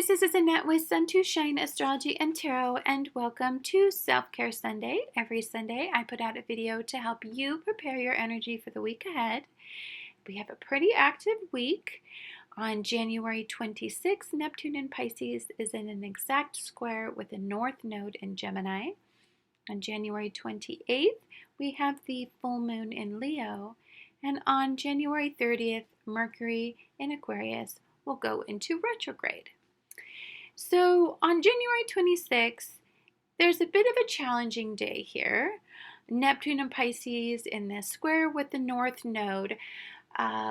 Aquarius, this is Annette with Sun to Shine Astrology and Tarot, and welcome to Self-Care Sunday. Every Sunday I put out a video to help you prepare your energy for the week ahead. We have a pretty active week. On January 26th, Neptune in Pisces is in an exact square with the North Node in Gemini. On January 28th, we have the full moon in Leo. And on January 30th, Mercury in Aquarius will go into retrograde. So on January 26th, there's a bit of a challenging day here. Neptune and Pisces in this square with the North Node.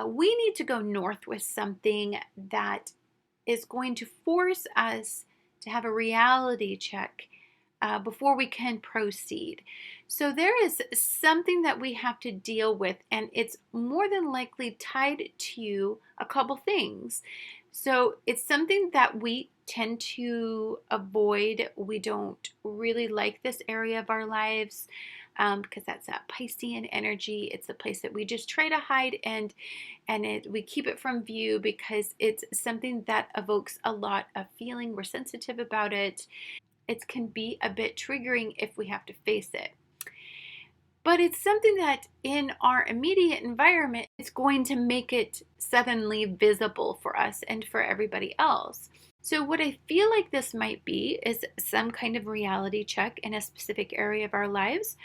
We need to go north with something that is going to force us to have a reality check before we can proceed. So there is something that we have to deal with, and it's more than likely tied to a couple things. So it's something that we tend to avoid. We don't really like this area of our lives because that's that Piscean energy. It's a place that we just try to hide, and we keep it from view because it's something that evokes a lot of feeling. We're sensitive about it. It can be a bit triggering if we have to face it. But it's something that in our immediate environment, it's going to make it suddenly visible for us and for everybody else. So what I feel like this might be is some kind of reality check in a specific area of our lives.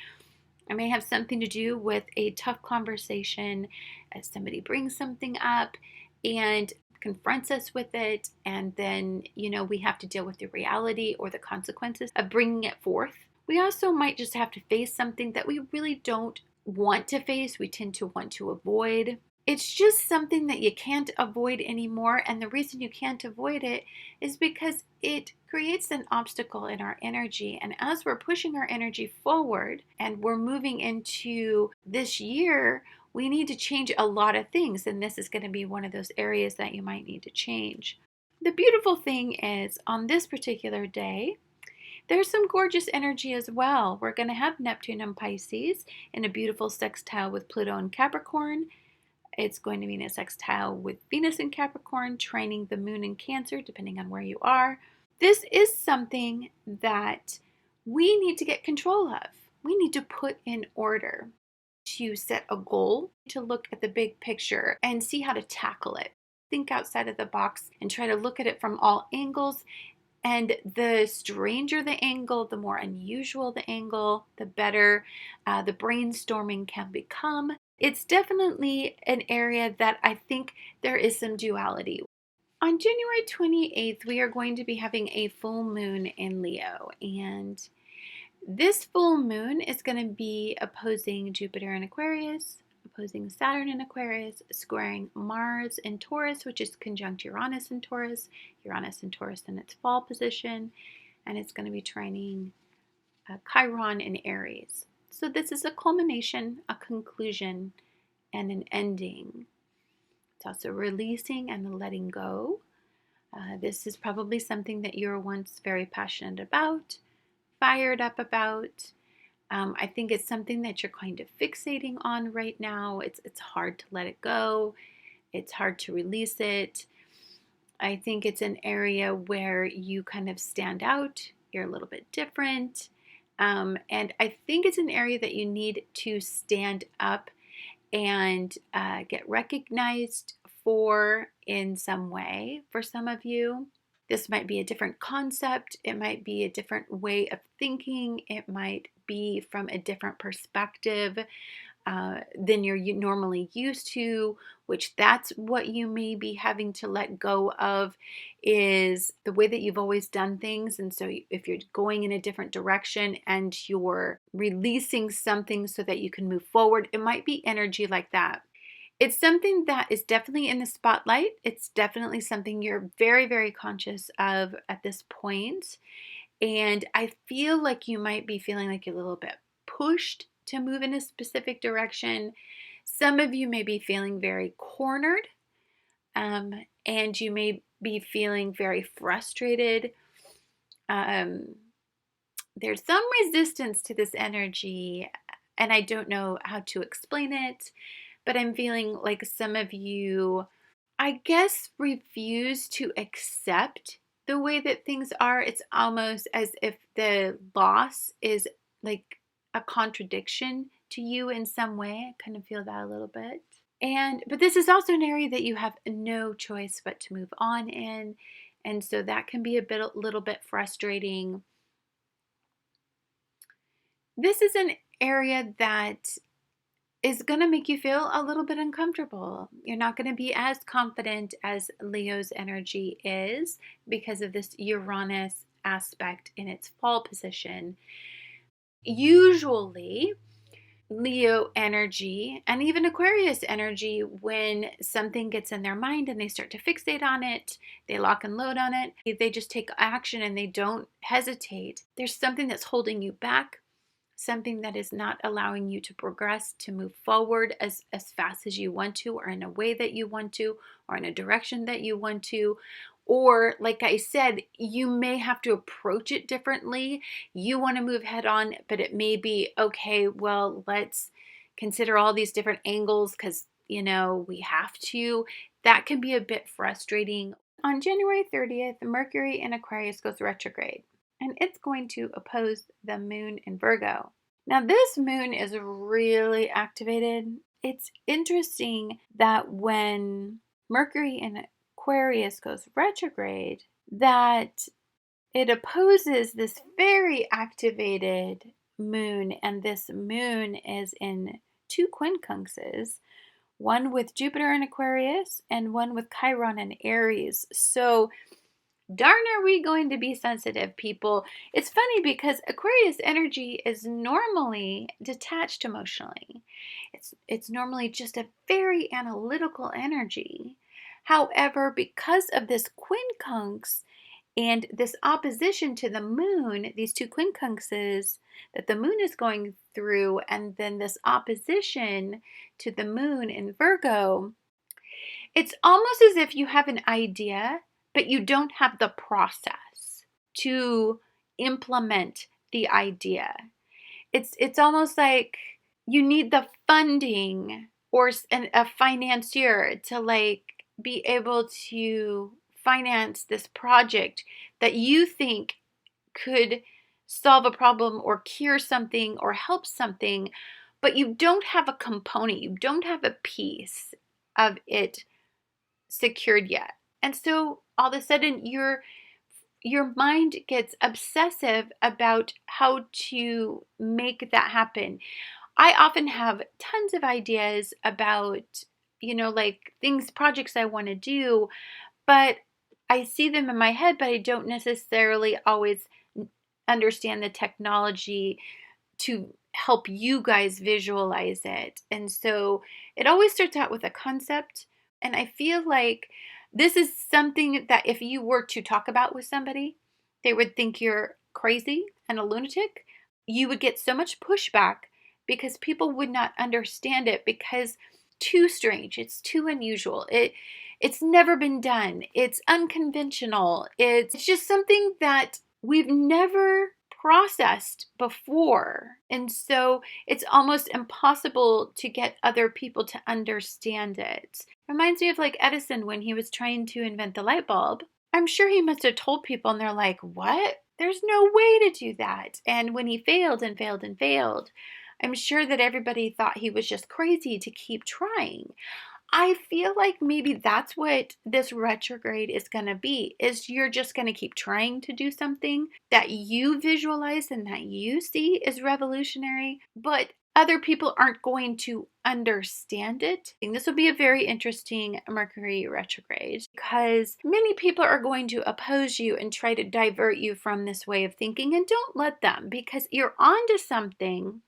It may have something to do with a tough conversation as somebody brings something up and confronts us with it, and then we have to deal with the reality or the consequences of bringing it forth. We also might just have to face something that we really don't want to face. We tend to want to avoid. It's just something that you can't avoid anymore, and the reason you can't avoid it is because it creates an obstacle in our energy. And as we're pushing our energy forward and we're moving into this year, we need to change a lot of things, and this is going to be one of those areas that you might need to change. The beautiful thing is, on this particular day, there's some gorgeous energy as well. We're going to have Neptune and Pisces in a beautiful sextile with Pluto and Capricorn. It's going to be in a sextile with Venus in Capricorn, trining the moon in Cancer, depending on where you are. This is something that we need to get control of. We need to put in order, to set a goal, to look at the big picture and see how to tackle it. Think outside of the box and try to look at it from all angles. And the stranger the angle, the more unusual the angle, the better the brainstorming can become. It's definitely an area that I think there is some duality. On January 28th, we are going to be having a full moon in Leo, and this full moon is going to be opposing Jupiter in Aquarius, opposing Saturn in Aquarius, squaring Mars in Taurus, which is conjunct Uranus in Taurus in its fall position, and it's going to be trining Chiron in Aries. So this is a culmination, a conclusion, and an ending. It's also releasing and letting go. This is probably something that you were once very passionate about, fired up about. I think it's something that you're kind of fixating on right now. It's hard to let it go. It's hard to release it. I think it's an area where you kind of stand out. You're a little bit different. And I think it's an area that you need to stand up and get recognized for in some way. For some of you, this might be a different concept. It might be a different way of thinking. It might be from a different perspective than you're normally used to, which that's what you may be having to let go of, is the way that you've always done things. And so if you're going in a different direction and you're releasing something so that you can move forward, it might be energy like that. It's something that is definitely in the spotlight. It's definitely something you're very, very conscious of at this point. And I feel like you might be feeling like you're a little bit pushed to move in a specific direction. Some of you may be feeling very cornered, and you may be feeling very frustrated. There's some resistance to this energy, and I don't know how to explain it, but I'm feeling like some of you, I guess, refuse to accept the way that things are, it's almost as if the loss is like a contradiction to you in some way. I kind of feel that a little bit. But this is also an area that you have no choice but to move on in. And so that can be a little bit frustrating. This is an area that is going to make you feel a little bit uncomfortable. You're not going to be as confident as Leo's energy is because of this Uranus aspect in its fall position. Usually, Leo energy and even Aquarius energy, when something gets in their mind and they start to fixate on it, they lock and load on it, they just take action and they don't hesitate. There's something that's holding you back, something that is not allowing you to progress, to move forward as fast as you want to, or in a way that you want to, or in a direction that you want to. Or, like I said, you may have to approach it differently. You want to move head on, but it may be, okay, well, let's consider all these different angles because, we have to. That can be a bit frustrating. On January 30th, Mercury in Aquarius goes retrograde, and it's going to oppose the moon in Virgo. Now, this moon is really activated. It's interesting that when Mercury in Aquarius goes retrograde, that it opposes this very activated moon, and this moon is in two quincunxes, one with Jupiter in Aquarius and one with Chiron in Aries. So darn, are we going to be sensitive, people? It's funny because Aquarius energy is normally detached emotionally. It's normally just a very analytical energy. However, because of this quincunx and this opposition to the moon, these two quincunxes that the moon is going through, and then this opposition to the moon in Virgo, it's almost as if you have an idea, but you don't have the process to implement the idea. It's almost like you need the funding or a financier to be able to finance this project that you think could solve a problem or cure something or help something, but you don't have a component, you don't have a piece of it secured yet. And so all of a sudden your mind gets obsessive about how to make that happen. I often have tons of ideas about, things, projects I want to do, but I see them in my head, but I don't necessarily always understand the technology to help you guys visualize it. And so it always starts out with a concept. And I feel like this is something that if you were to talk about with somebody, they would think you're crazy and a lunatic. You would get so much pushback because people would not understand it because too strange. It's too unusual. It's never been done. It's unconventional. It's just something that we've never processed before. And so it's almost impossible to get other people to understand it. Reminds me of Edison when he was trying to invent the light bulb. I'm sure he must have told people and they're like, what? There's no way to do that. And when he failed and failed and failed, I'm sure that everybody thought he was just crazy to keep trying. I feel like maybe that's what this retrograde is going to be, is you're just going to keep trying to do something that you visualize and that you see is revolutionary, but other people aren't going to understand it. And this will be a very interesting Mercury retrograde because many people are going to oppose you and try to divert you from this way of thinking, and don't let them, because you're onto something,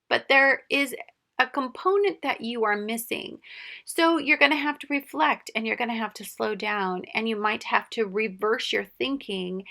but there is a component that you are missing. So you're going to have to reflect and you're going to have to slow down and you might have to reverse your thinking.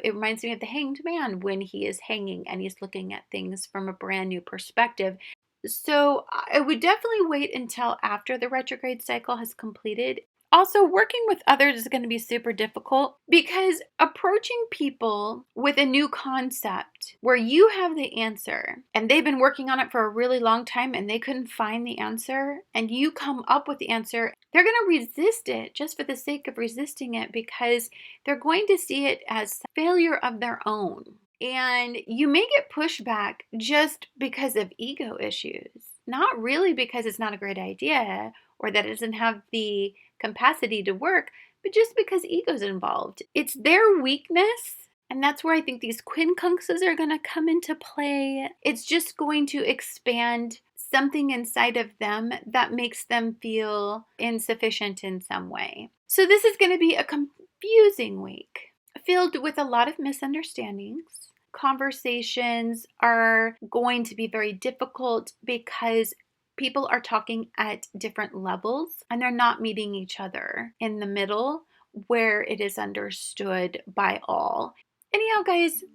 It reminds me of the Hanged Man when he is hanging and he's looking at things from a brand new perspective. So I would definitely wait until after the retrograde cycle has completed. Also, working with others is going to be super difficult because approaching people with a new concept where you have the answer and they've been working on it for a really long time and they couldn't find the answer, and you come up with the answer, they're going to resist it just for the sake of resisting it because they're going to see it as failure of their own. And you may get pushback just because of ego issues, not really because it's not a great idea or that it doesn't have the capacity to work, but just because ego's involved. It's their weakness, and that's where I think these quincunxes are going to come into play. It's just going to expand something inside of them that makes them feel insufficient in some way. So this is going to be a confusing week, filled with a lot of misunderstandings. Conversations are going to be very difficult because people are talking at different levels and they're not meeting each other in the middle where it is understood by all. Anyhow, guys,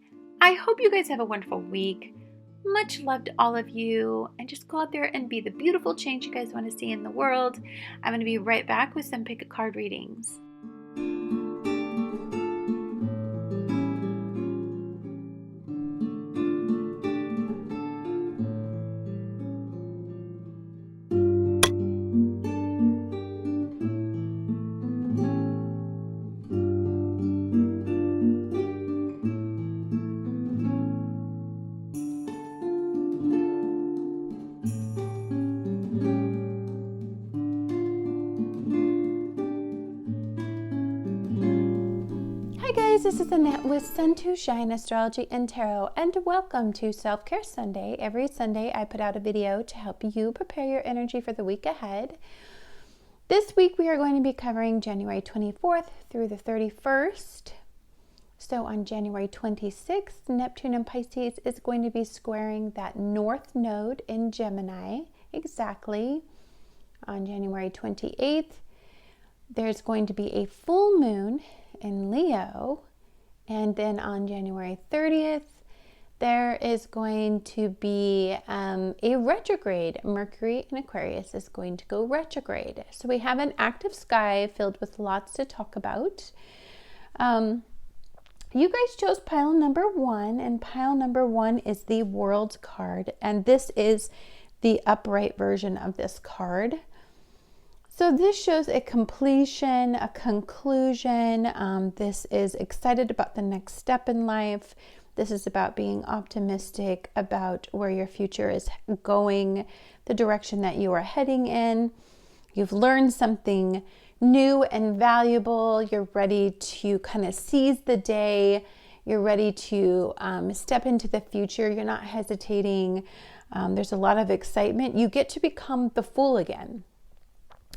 I hope you guys have a wonderful week. Much love to all of you, and just go out there and be the beautiful change you guys want to see in the world. I'm going to be right back with some pick a card readings. This is Annette with Sun to Shine Astrology and Tarot, and welcome to Self-Care Sunday. Every Sunday I put out a video to help you prepare your energy for the week ahead. This week we are going to be covering January 24th through the 31st. So on January 26th, Neptune in Pisces is going to be squaring that North Node in Gemini. Exactly. On January 28th, there's going to be a full moon in Leo. And then on January 30th, there is going to be a retrograde. Mercury in Aquarius is going to go retrograde. So we have an active sky filled with lots to talk about. You guys chose pile number 1, and pile number 1 is the World card. And this is the upright version of this card. So this shows a completion, a conclusion. This is excited about the next step in life. This is about being optimistic about where your future is going, the direction that you are heading in. You've learned something new and valuable. You're ready to kind of seize the day. You're ready to step into the future. You're not hesitating. There's a lot of excitement. You get to become the Fool again,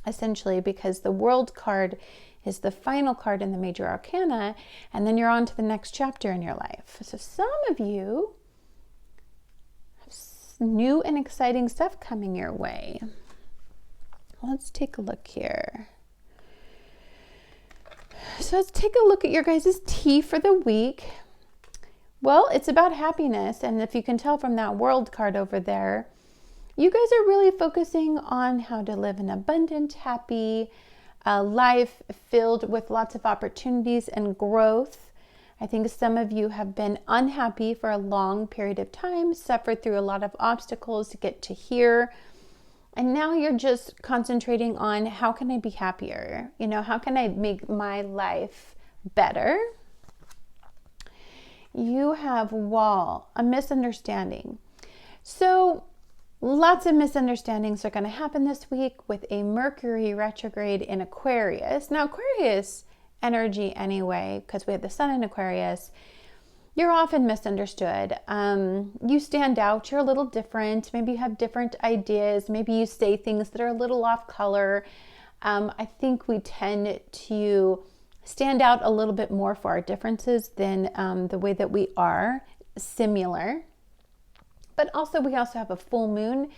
essentially, because the World card is the final card in the major arcana, and then you're on to the next chapter in your life. So some of you have new and exciting stuff coming your way. Let's take a look here. So let's take a look at your guys' tea for the week. Well, it's about happiness, and if you can tell from that World card over there, you guys are really focusing on how to live an abundant, happy life filled with lots of opportunities and growth. I think some of you have been unhappy for a long period of time, suffered through a lot of obstacles to get to here. And now you're just concentrating on how can I be happier? You know, how can I make my life better? You have wall, a misunderstanding. So lots of misunderstandings are going to happen this week with a Mercury retrograde in Aquarius. Now, Aquarius energy anyway, because we have the sun in Aquarius, you're often misunderstood. You stand out. You're a little different. Maybe you have different ideas. Maybe you say things that are a little off color. I think we tend to stand out a little bit more for our differences than the way that we are similar. But also, we also have a full moon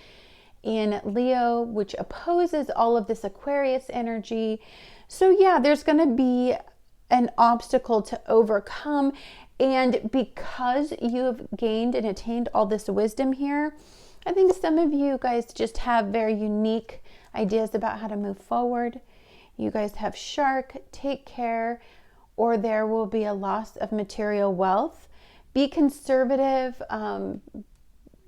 in Leo, which opposes all of this Aquarius energy. So yeah, there's going to be an obstacle to overcome. And because you have gained and attained all this wisdom here, I think some of you guys just have very unique ideas about how to move forward. You guys have shark, take care, or there will be a loss of material wealth. Be conservative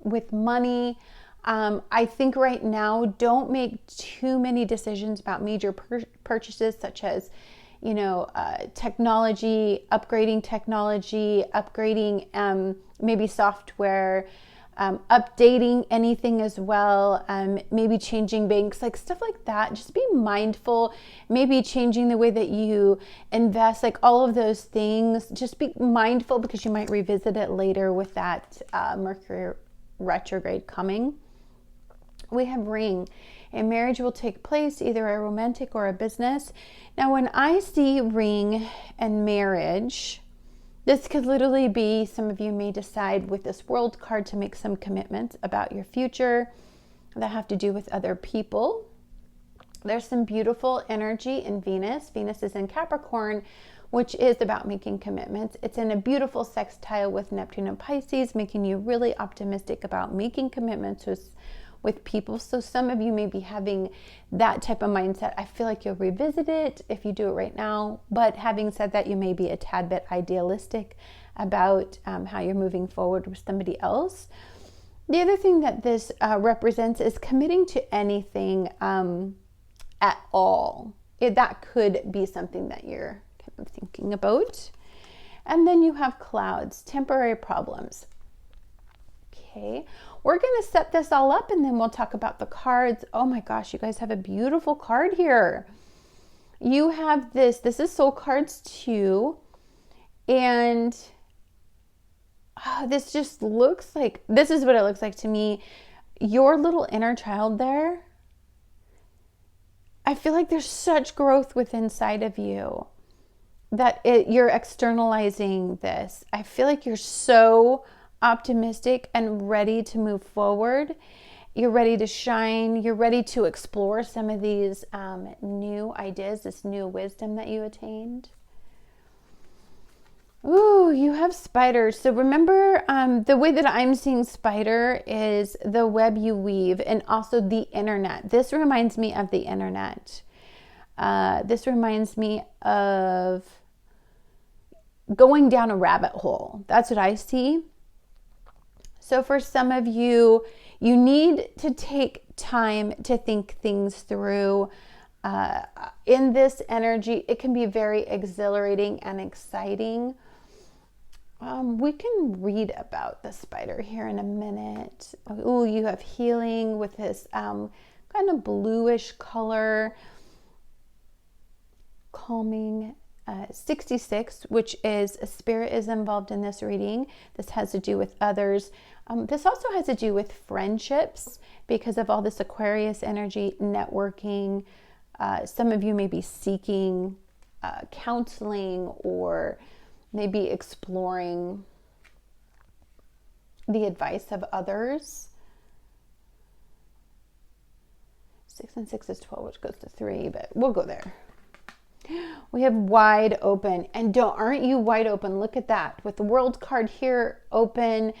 with money. I think right now, don't make too many decisions about major purchases, such as, technology, upgrading maybe software, updating anything as well, maybe changing banks, like stuff like that. Just be mindful, maybe changing the way that you invest, like all of those things. Just be mindful because you might revisit it later with that Mercury retrograde coming. We have ring. A marriage will take place, either a romantic or a business. Now, when I see ring and marriage, this could literally be, some of you may decide with this world card to make some commitments about your future that have to do with other people. There's some beautiful energy in Venus. Venus is in Capricorn, which is about making commitments. It's in a beautiful sextile with Neptune and Pisces, making you really optimistic about making commitments with people. So some of you may be having that type of mindset. I feel like you'll revisit it if you do it right now. But having said that, you may be a tad bit idealistic about how you're moving forward with somebody else. The other thing that this represents is committing to anything at all. That could be something that you're kind of thinking about. And then you have clouds, temporary problems. Okay, we're going to set this all up and then we'll talk about the cards. Oh my gosh, you guys have a beautiful card here. You have this is Soul Cards 2. And this just looks like, this is what it looks like to me. Your little inner child there, I feel like there's such growth within inside of you that you're externalizing this. I feel like you're so optimistic and ready to move forward. You're ready to shine. You're ready to explore some of these new ideas, this new wisdom that you attained. Ooh, you have spiders. So remember, the way that I'm seeing spider is the web you weave, and also the internet. This reminds me of the internet. This reminds me of going down a rabbit hole. That's what I see. So for some of you, you need to take time to think things through. In this energy, it can be very exhilarating and exciting. We can read about the spider here in a minute. Oh, you have healing with this kind of bluish color. Calming. 66, which is a spirit is involved in this reading. This has to do with others. This also has to do with friendships because of all this Aquarius energy, networking. Some of you may be seeking counseling or maybe exploring the advice of others. 6 and 6 is 12, which goes to 3, but we'll go there. We have wide open, and aren't you wide open? Look at that with the world card here open.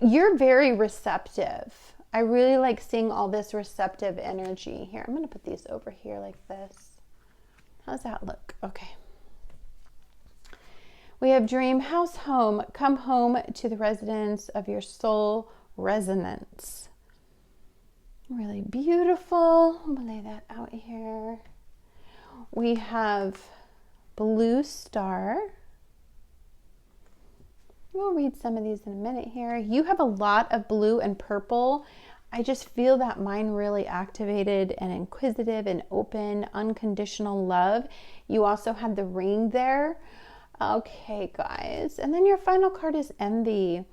You're very receptive. I really like seeing all this receptive energy here. I'm going to put these over here like this. How's that look? Okay. We have dream, house, home. Come home to the residence of your soul resonance. Really beautiful. I'm going to lay that out here. We have blue star. We'll read some of these in a minute here. You have a lot of blue and purple. I just feel that mind really activated and inquisitive and open, unconditional love. You also have the ring there. Okay, guys. And then your final card is envy.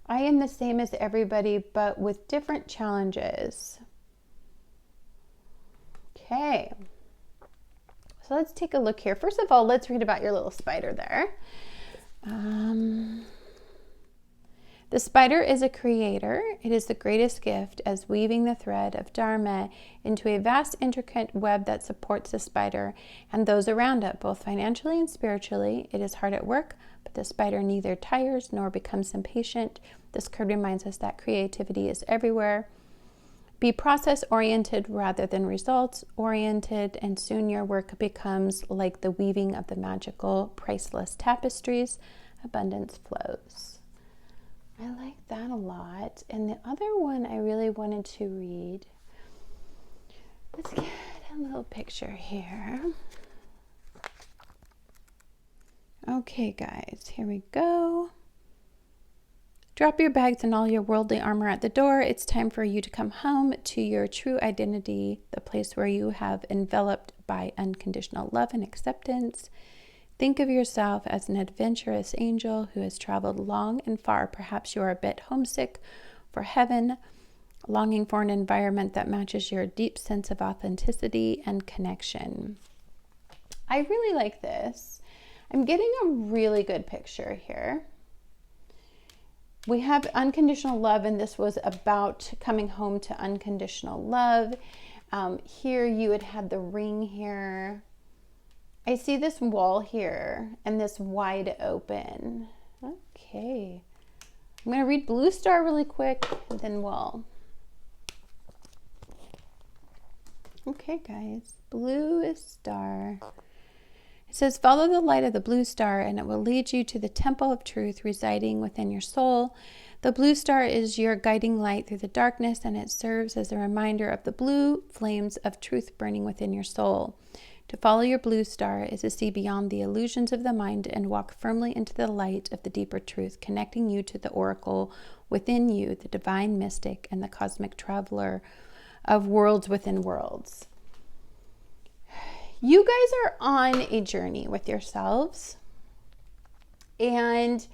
I am the same as everybody, but with different challenges. Okay. So let's take a look here. First of all, let's read about your little spider there. The spider is a creator. It is the greatest gift as weaving the thread of Dharma into a vast, intricate web that supports the spider and those around it, both financially and spiritually. It is hard at work, but the spider neither tires nor becomes impatient. This card reminds us that creativity is everywhere. Be process-oriented rather than results-oriented, and soon your work becomes like the weaving of the magical, priceless tapestries. Abundance flows. I like that a lot. And the other one I really wanted to read, let's get a little picture here. Okay, guys, here we go. Drop your bags and all your worldly armor at the door. It's time for you to come home to your true identity, the place where you have enveloped by unconditional love and acceptance. Think of yourself as an adventurous angel who has traveled long and far. Perhaps you are a bit homesick for heaven, longing for an environment that matches your deep sense of authenticity and connection. I really like this. I'm getting a really good picture here. We have unconditional love, and this was about coming home to unconditional love. Here you had the ring here. I see this wall here and this wide open. Okay. I'm going to read Blue Star really quick, and then we'll... Okay, guys. Blue Star. It says, follow the light of the blue star and it will lead you to the temple of truth residing within your soul. The blue star is your guiding light through the darkness, and it serves as a reminder of the blue flames of truth burning within your soul. To follow your blue star is to see beyond the illusions of the mind and walk firmly into the light of the deeper truth, connecting you to the oracle within you, the divine mystic, and the cosmic traveler of worlds within worlds. You guys are on a journey with yourselves, and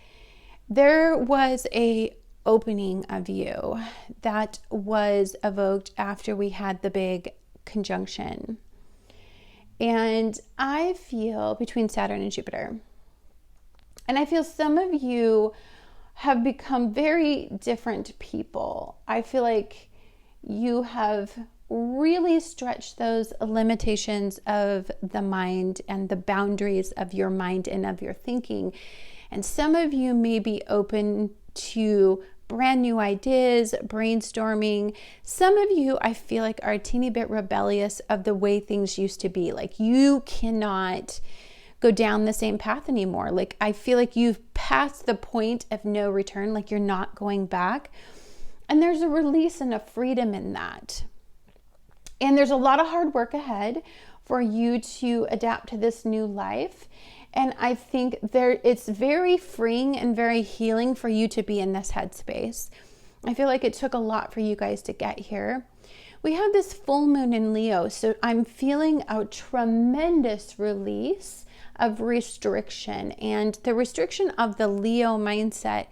there was a opening of you that was evoked after we had the big conjunction. And I feel between Saturn and Jupiter, and I feel some of you have become very different people. I feel like you have really stretch those limitations of the mind and the boundaries of your mind and of your thinking. And some of you may be open to brand new ideas, brainstorming. Some of you, I feel like, are a teeny bit rebellious of the way things used to be. Like, you cannot go down the same path anymore. Like, I feel like you've passed the point of no return, like you're not going back. And there's a release and a freedom in that. And there's a lot of hard work ahead for you to adapt to this new life. And I think it's very freeing and very healing for you to be in this headspace. I feel like it took a lot for you guys to get here. We have this full moon in Leo, so I'm feeling a tremendous release of restriction. And the restriction of the Leo mindset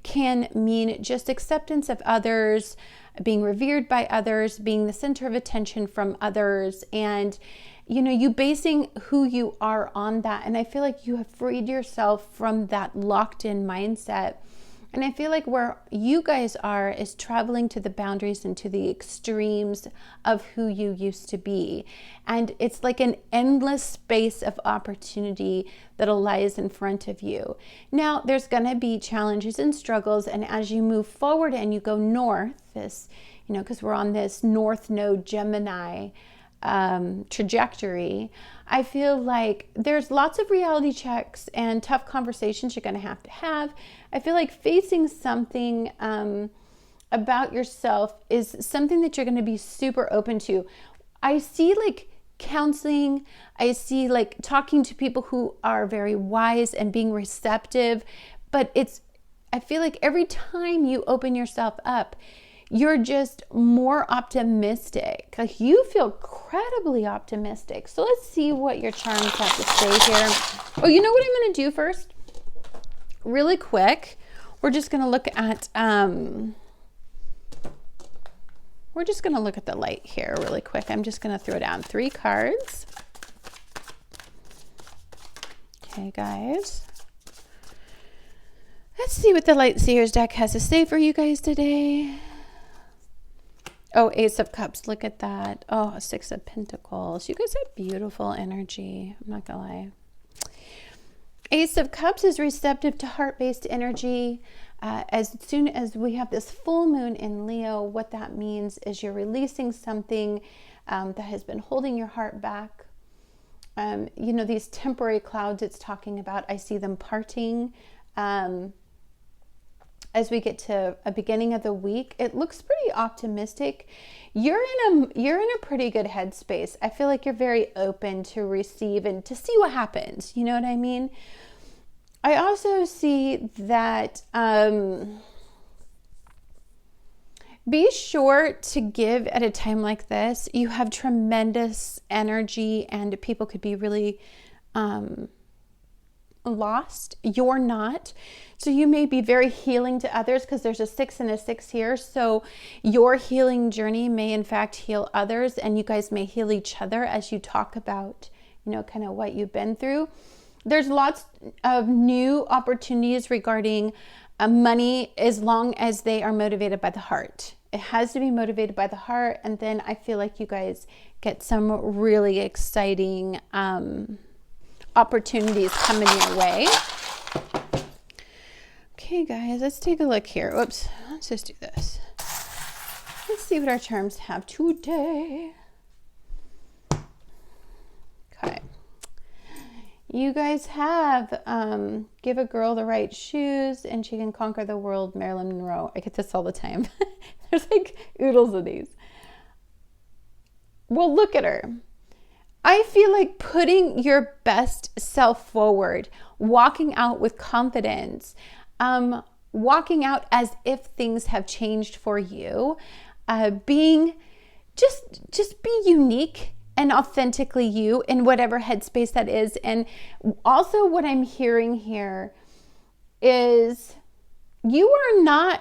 can mean just acceptance of others, being revered by others, being the center of attention from others, and you basing who you are on that. And I feel like you have freed yourself from that locked in mindset. And I feel like where you guys are is traveling to the boundaries and to the extremes of who you used to be. And it's like an endless space of opportunity that lies in front of you. Now, there's going to be challenges and struggles. And as you move forward and you go north, because we're on this North Node-Gemini trajectory, I feel like there's lots of reality checks and tough conversations you're going to have. I feel like facing something about yourself is something that you're going to be super open to. I see like counseling, I see like talking to people who are very wise and being receptive, but I feel like every time you open yourself up, you're just more optimistic. Like, you feel incredibly optimistic. So let's see what your charms have to say here. Oh, you know what I'm going to do first? Really quick, we're just going to look at the light here really quick. I'm just going to throw down 3 cards. Okay, guys. Let's see what the Light Seers deck has to say for you guys today. Oh, Ace of Cups, look at that. Oh, 6 of Pentacles. You guys have beautiful energy. I'm not gonna lie. Ace of Cups is receptive to heart-based energy. as soon as we have this full moon in Leo, what that means is you're releasing something that has been holding your heart back. These temporary clouds it's talking about, I see them parting. As we get to a beginning of the week, it looks pretty optimistic. You're in a pretty good headspace. I feel like you're very open to receive and to see what happens. You know what I mean? I also see that be sure to give at a time like this. You have tremendous energy and people could be really lost. You're not. So you may be very healing to others because there's a 6 and a 6 here. So your healing journey may in fact heal others, and you guys may heal each other as you talk about, kind of what you've been through. There's lots of new opportunities regarding money as long as they are motivated by the heart. It has to be motivated by the heart. And then I feel like you guys get some really exciting opportunities coming your way. Okay, guys, let's take a look here. Whoops, let's just do this. Let's see what our charms have today. Okay. You guys have give a girl the right shoes and she can conquer the world, Marilyn Monroe. I get this all the time. There's like oodles of these. Well, look at her. I feel like putting your best self forward, walking out with confidence, walking out as if things have changed for you, being just be unique and authentically you in whatever headspace that is. And also what I'm hearing here is you're in a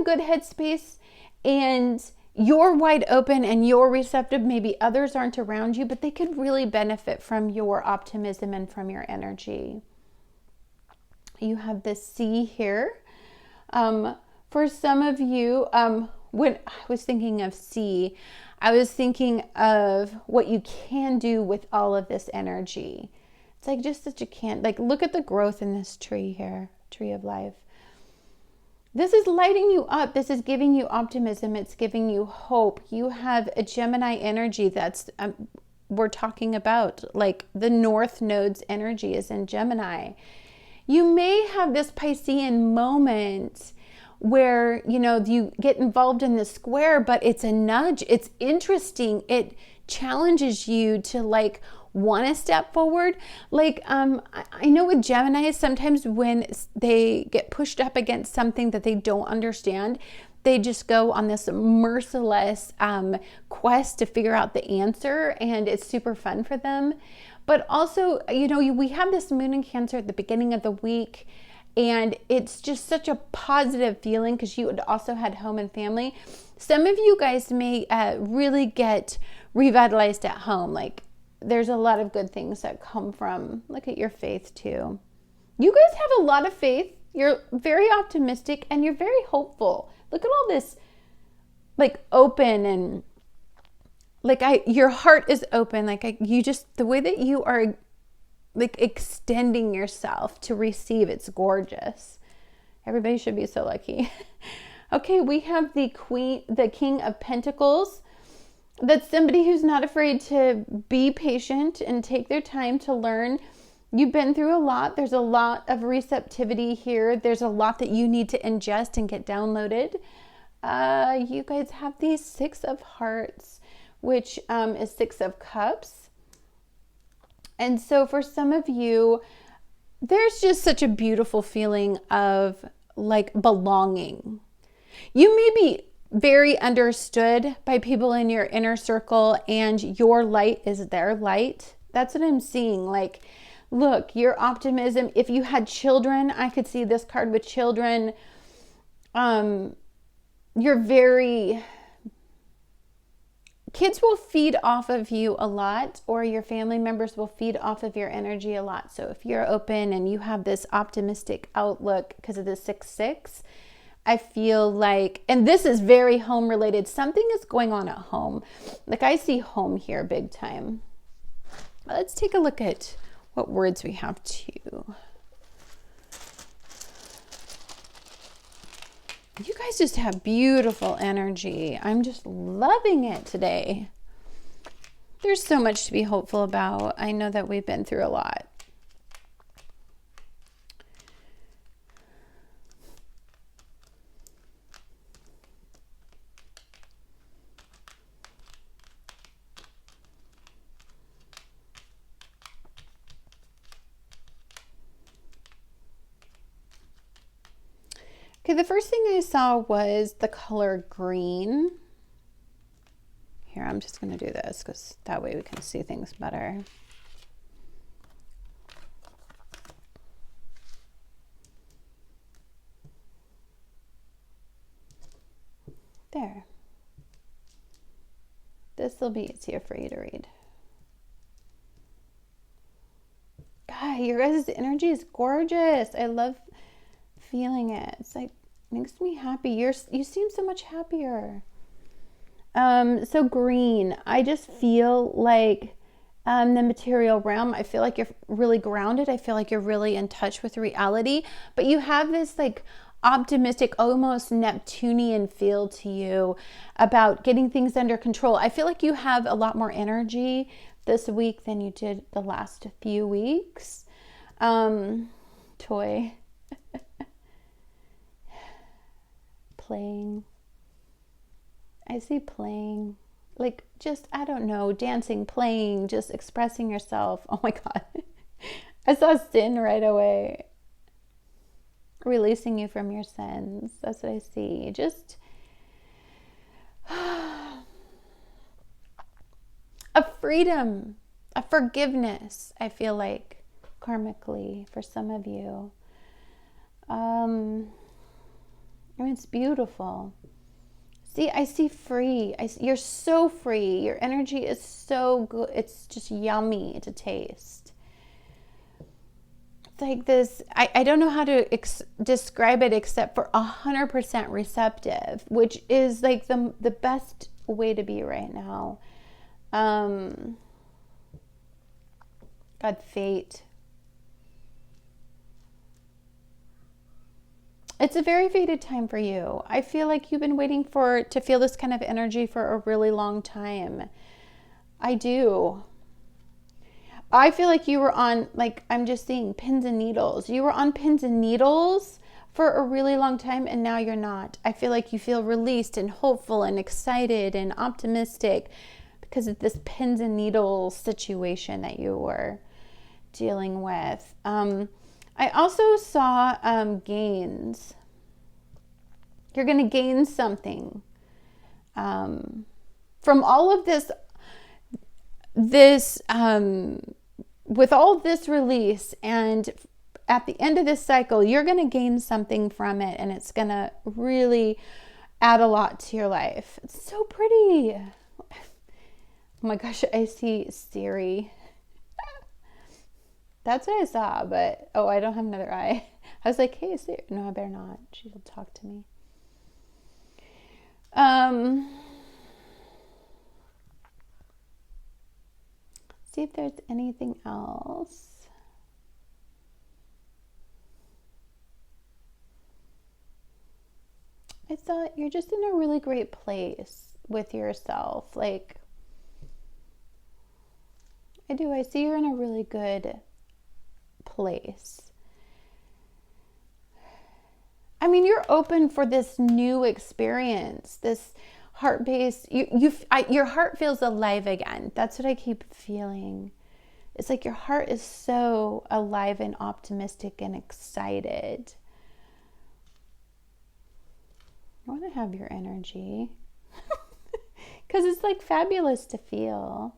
good headspace and you're wide open and you're receptive. Maybe others aren't around you, but they could really benefit from your optimism and from your energy. You have the sea here. For some of you, when I was thinking of sea, I was thinking of what you can do with all of this energy. It's like just that you can't, like, look at the growth in this tree here, tree of life. This is lighting you up. This is giving you optimism. It's giving you hope. You have a Gemini energy that's, we're talking about, like the North Node's energy is in Gemini. You may have this Piscean moment where, you get involved in the square, but it's a nudge. It's interesting. It challenges you to want to step forward. I know with Gemini, sometimes when they get pushed up against something that they don't understand, they just go on this merciless quest to figure out the answer, and it's super fun for them. But also, we have this moon in Cancer at the beginning of the week, and it's just such a positive feeling because you had also had home and family. Some of you guys may really get revitalized at home. There's a lot of good things that come from, look at your faith too. You guys have a lot of faith. You're very optimistic and you're very hopeful. Look at all this, open and your heart is open. The way that you are extending yourself to receive, it's gorgeous. Everybody should be so lucky. Okay, we have the King of Pentacles. That's somebody who's not afraid to be patient and take their time to learn. You've been through a lot. There's a lot of receptivity here. There's a lot that you need to ingest and get downloaded. You guys have the 6 of Hearts, which is 6 of Cups. And so for some of you, there's just such a beautiful feeling of belonging. You may be very understood by people in your inner circle and your light is their light. That's what I'm seeing. Look, your optimism, if you had children, I could see this card with children. Kids will feed off of you a lot, or your family members will feed off of your energy a lot. So if you're open and you have this optimistic outlook because of the 6-6, I feel and this is very home related. Something is going on at home. I see home here big time. Let's take a look at what words we have too. You guys just have beautiful energy. I'm just loving it today. There's so much to be hopeful about. I know that we've been through a lot. Okay, the first thing I saw was the color green. Here, I'm just going to do this because that way we can see things better. There. This will be easier for you to read. God, your guys' energy is gorgeous. I love feeling it. It's like, makes me happy. You seem so much happier. So green, I just feel like the material realm, I feel like you're really grounded. I feel like you're really in touch with reality, but you have this like optimistic, almost Neptunian feel to you about getting things under control. I feel like you have a lot more energy this week than you did the last few weeks. Toy. Playing. I see playing, like just, I don't know, dancing, playing, just expressing yourself. Oh my God. I saw sin right away. Releasing you from your sins. That's what I see. Just a freedom, a forgiveness, I feel like, karmically for some of you. I mean, it's beautiful. See, I see free. You're so free. Your energy is so good. It's just yummy to taste. It's like this, I don't know how to describe it except for 100% receptive, which is like the best way to be right now. God, fate. It's a very fated time for you. I feel like you've been waiting to feel this kind of energy for a really long time. I do. I feel like you were on, like, I'm just seeing pins and needles. You were on pins and needles for a really long time, and now you're not. I feel like you feel released and hopeful and excited and optimistic because of this pins and needles situation that you were dealing with. I also saw gains. You're going to gain something from all of this, with all this release, and at the end of this cycle, you're going to gain something from it, and it's going to really add a lot to your life. It's so pretty. Oh my gosh, I see Siri. That's what I saw, but, oh, I don't have another eye. I was like, hey, Siri. No, I better not. She'll talk to me. See if there's anything else. I thought you're just in a really great place with yourself. Like, I see you're in a really good place. I mean, you're open for this new experience, this heart-based, your heart feels alive again. That's what I keep feeling. It's like your heart is so alive and optimistic and excited. I want to have your energy because it's like fabulous to feel.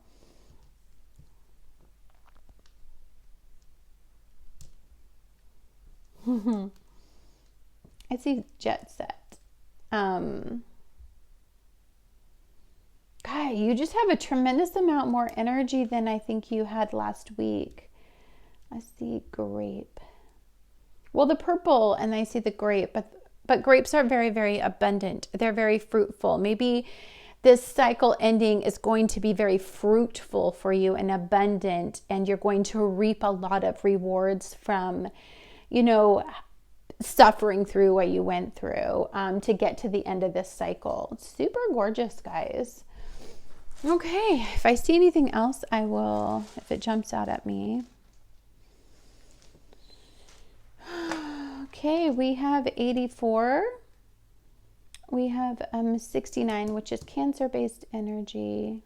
I see jet set. God, you just have a tremendous amount more energy than I think you had last week. I see grape. Well, the purple, and I see the grape, but grapes are very, very abundant. They're very fruitful. Maybe this cycle ending is going to be very fruitful for you and abundant, and you're going to reap a lot of rewards from, suffering through what you went through to get to the end of this cycle. It's super gorgeous, guys. Okay, if I see anything else, I will, if it jumps out at me. Okay, we have 84. We have 69, which is Cancer-based energy.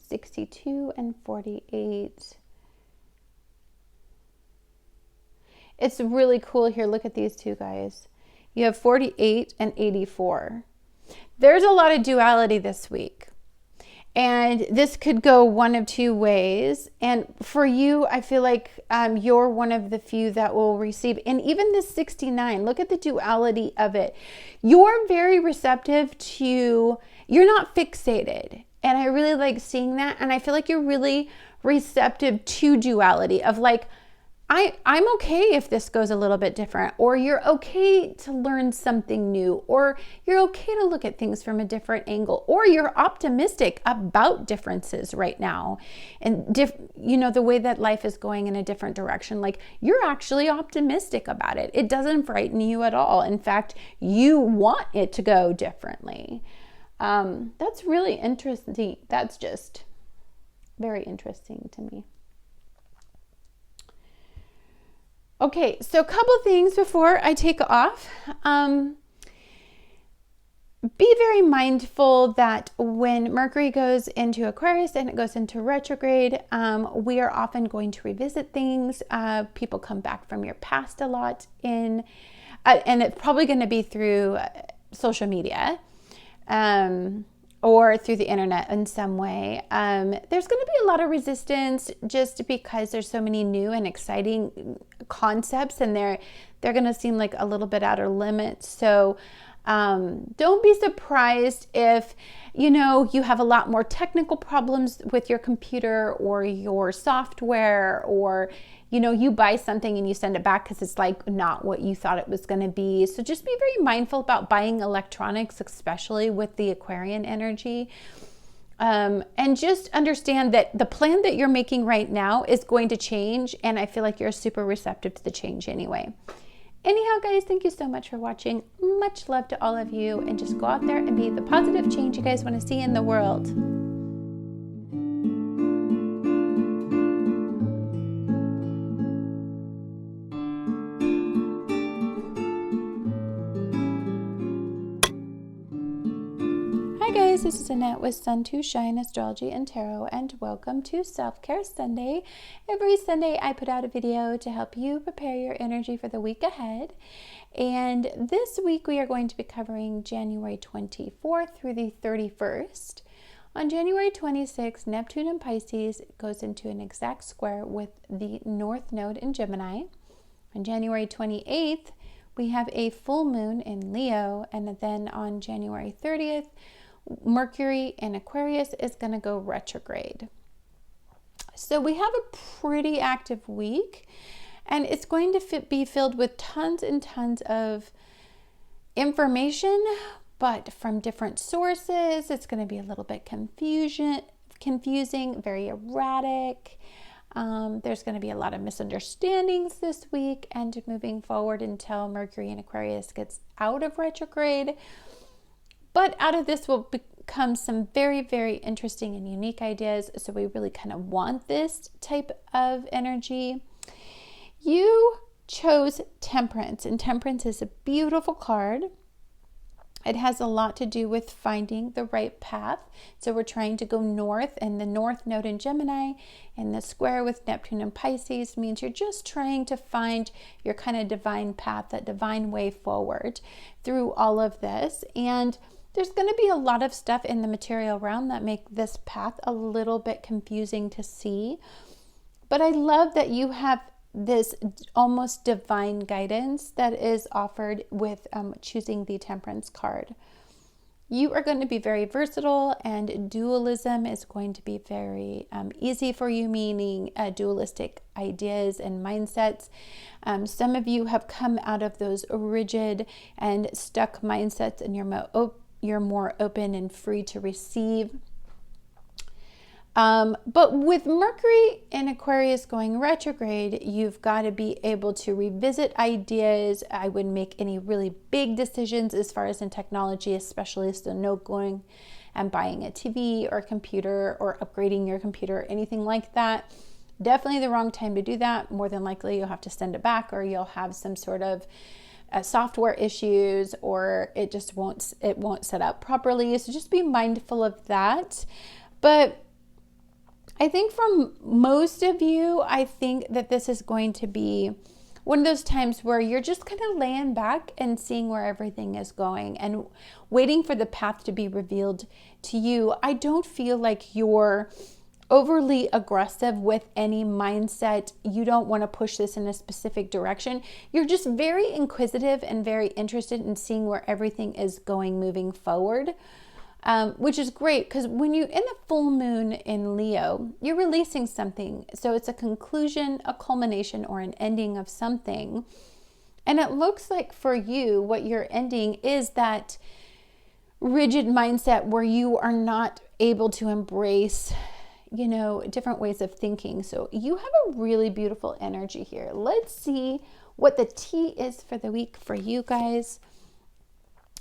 62 and 48. It's really cool here. Look at these two guys. You have 48 and 84. There's a lot of duality this week. And this could go one of two ways. And for you, I feel like you're one of the few that will receive. And even this 69, look at the duality of it. You're very receptive to, you're not fixated. And I really like seeing that. And I feel like you're really receptive to duality of like, I'm okay if this goes a little bit different, or you're okay to learn something new, or you're okay to look at things from a different angle, or you're optimistic about differences right now. And the way that life is going in a different direction, like you're actually optimistic about it. It doesn't frighten you at all. In fact, you want it to go differently. That's really interesting. That's just very interesting to me. Okay, so a couple things before I take off. Be very mindful that when Mercury goes into Aquarius and it goes into retrograde, we are often going to revisit things. People come back from your past a lot and it's probably going to be through social media. Or through the internet in some way. There's going to be a lot of resistance just because there's so many new and exciting concepts, and they're going to seem like a little bit outer limits. So don't be surprised if you have a lot more technical problems with your computer or your software, or you buy something and you send it back because it's like not what you thought it was going to be. So just be very mindful about buying electronics, especially with the Aquarian energy. And just understand that the plan that you're making right now is going to change. And I feel like you're super receptive to the change anyway. Anyhow, guys, thank you so much for watching. Much love to all of you. And just go out there and be the positive change you guys want to see in the world. Hi guys, this is Annette with Sun to Shine Astrology and Tarot, and welcome to Self-Care Sunday. Every Sunday I put out a video to help you prepare your energy for the week ahead. And this week we are going to be covering January 24th through the 31st. On January 26th, Neptune in Pisces goes into an exact square with the North Node in Gemini. On January 28th, we have a full moon in Leo, and then on January 30th, Mercury in Aquarius is going to go retrograde. So we have a pretty active week, and it's going to be filled with tons and tons of information, but from different sources. It's going to be a little bit confusing, very erratic. There's going to be a lot of misunderstandings this week and moving forward until Mercury in Aquarius gets out of retrograde. But out of this will become some very, very interesting and unique ideas. So we really kind of want this type of energy. You chose Temperance, and Temperance is a beautiful card. It has a lot to do with finding the right path. So we're trying to go north, and the North Node in Gemini and the square with Neptune in Pisces means you're just trying to find your kind of divine path, that divine way forward through all of this. And there's going to be a lot of stuff in the material realm that make this path a little bit confusing to see. But I love that you have this almost divine guidance that is offered with choosing the Temperance card. You are going to be very versatile, and dualism is going to be very easy for you, meaning dualistic ideas and mindsets. Some of you have come out of those rigid and stuck mindsets, and you're more open and free to receive. But with Mercury in Aquarius going retrograde, you've got to be able to revisit ideas. I wouldn't make any really big decisions as far as in technology, especially, so no going and buying a TV or a computer or upgrading your computer or anything like that. Definitely the wrong time to do that. More than likely you'll have to send it back, or you'll have some sort of software issues, or it just won't set up properly. So just be mindful of that. But I think for most of you, I think that this is going to be one of those times where you're just kind of laying back and seeing where everything is going and waiting for the path to be revealed to you. I don't feel like you're overly aggressive with any mindset. You don't want to push this in a specific direction. You're just very inquisitive and very interested in seeing where everything is going moving forward. Which is great, because when you in the full moon in Leo, you're releasing something. So it's a conclusion, a culmination, or an ending of something. And it looks like for you, what you're ending is that rigid mindset where you are not able to embrace, different ways of thinking. So you have a really beautiful energy here. Let's see what the tea is for the week for you guys.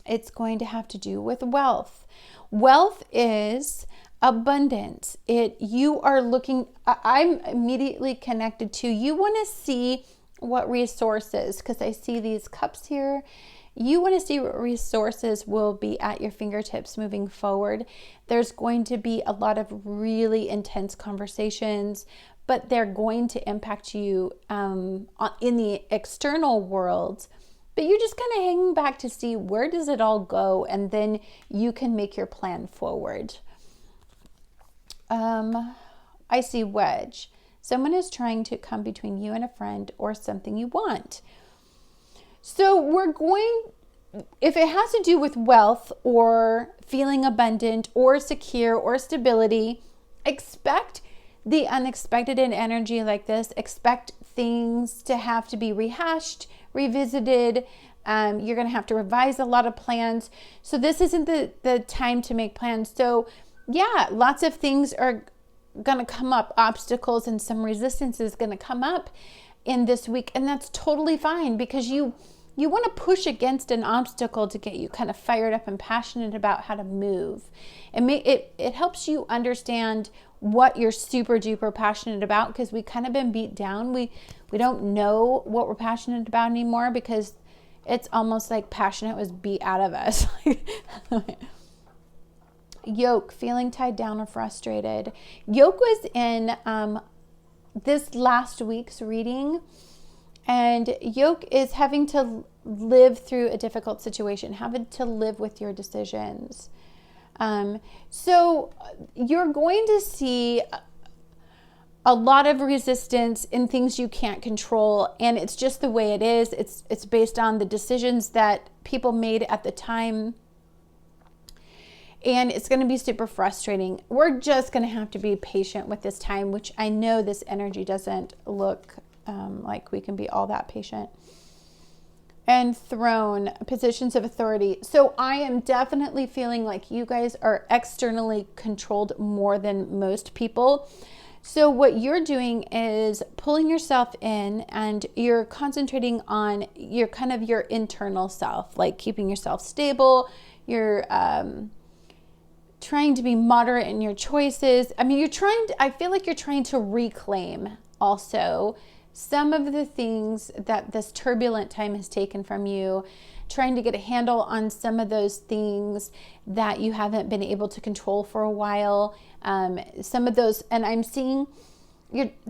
It's going to have to do with wealth. Wealth is abundance. You are looking, I'm immediately connected to, you want to see what resources, because I see these cups here. You want to see what resources will be at your fingertips moving forward. There's going to be a lot of really intense conversations, but they're going to impact you in the external world. But you're just kind of hanging back to see where does it all go, and then you can make your plan forward. I see wedge. Someone is trying to come between you and a friend or something you want. So if it has to do with wealth or feeling abundant or secure or stability, expect the unexpected in energy like this. Expect things to have to be rehashed, revisited. You're going to have to revise a lot of plans. So this isn't the time to make plans. So yeah, lots of things are going to come up. Obstacles and some resistance is going to come up in this week. And that's totally fine, because you want to push against an obstacle to get you kind of fired up and passionate about how to move. It helps you understand what you're super duper passionate about, because we kind of been beat down. We don't know what we're passionate about anymore, because it's almost like passionate was beat out of us. Yoke, feeling tied down or frustrated. Yoke was in this last week's reading, and yoke is having to live through a difficult situation, having to live with your decisions. So you're going to see a lot of resistance in things you can't control, and it's just the way it is. It's based on the decisions that people made at the time, and it's going to be super frustrating. We're just going to have to be patient with this time, which I know this energy doesn't look like we can be all that patient. And throne, positions of authority. So I am definitely feeling like you guys are externally controlled more than most people. So what you're doing is pulling yourself in, and you're concentrating on your internal self, like keeping yourself stable. You're trying to be moderate in your choices. I mean, I feel like you're trying to reclaim also some of the things that this turbulent time has taken from you, trying to get a handle on some of those things that you haven't been able to control for a while. Some of those, and I'm seeing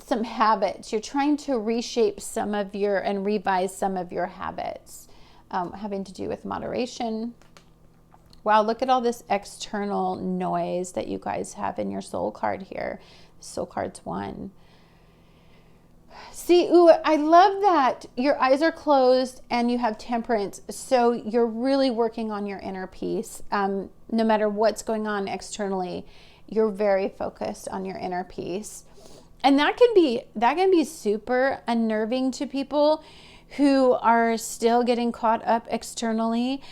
some habits. You're trying to reshape and revise some of your habits, having to do with moderation. Wow, look at all this external noise that you guys have in your soul card here. Soul card's 1. See, I love that your eyes are closed and you have temperance. So you're really working on your inner peace. No matter what's going on externally, you're very focused on your inner peace. And that can be super unnerving to people who are still getting caught up externally.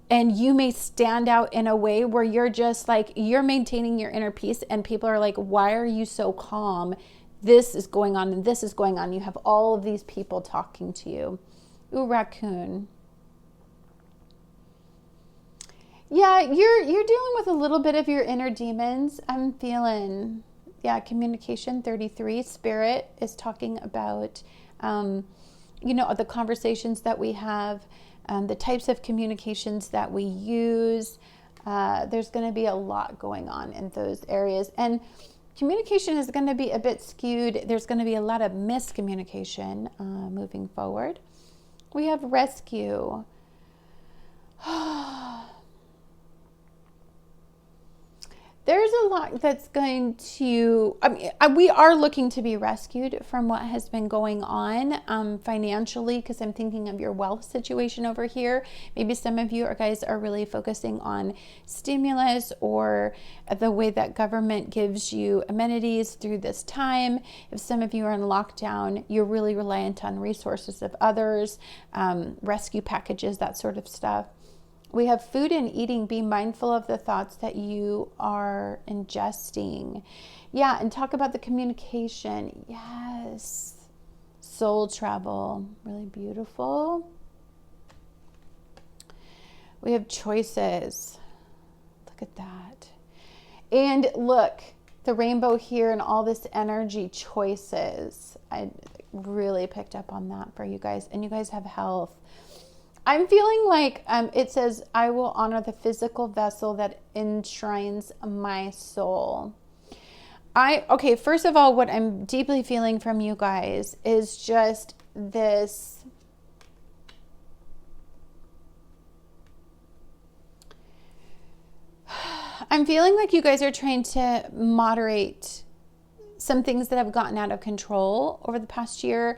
And you may stand out in a way where you're just like, you're maintaining your inner peace and people are like, why are you so calm? This is going on and this is going on. You have all of these people talking to you. Ooh, raccoon. Yeah, you're dealing with a little bit of your inner demons. I'm feeling, yeah, communication 33. Spirit is talking about, the conversations that we have, the types of communications that we use. There's going to be a lot going on in those areas. And communication is going to be a bit skewed. There's going to be a lot of miscommunication moving forward. We have rescue. There's a lot that's going to, we are looking to be rescued from what has been going on financially, because I'm thinking of your wealth situation over here. Maybe some of you guys are really focusing on stimulus or the way that government gives you amenities through this time. If some of you are in lockdown, you're really reliant on resources of others, rescue packages, that sort of stuff. We have food and eating. Be mindful of the thoughts that you are ingesting. Yeah, and talk about the communication. Yes. Soul travel. Really beautiful. We have choices. Look at that. And look, the rainbow here and all this energy, choices. I really picked up on that for you guys. And you guys have health. I'm feeling like it says, I will honor the physical vessel that enshrines my soul. Okay, first of all, what I'm deeply feeling from you guys is just this. I'm feeling like you guys are trying to moderate some things that have gotten out of control over the past year.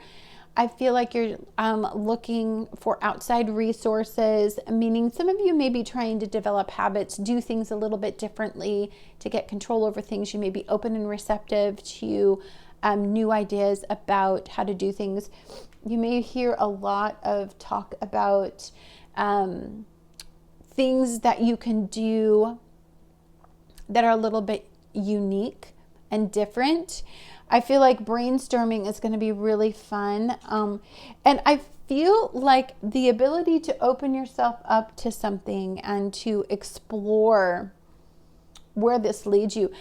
I feel like you're looking for outside resources, meaning some of you may be trying to develop habits, do things a little bit differently to get control over things. You may be open and receptive to new ideas about how to do things. You may hear a lot of talk about things that you can do that are a little bit unique and different. I feel like brainstorming is going to be really fun. And I feel like the ability to open yourself up to something and to explore where this leads you.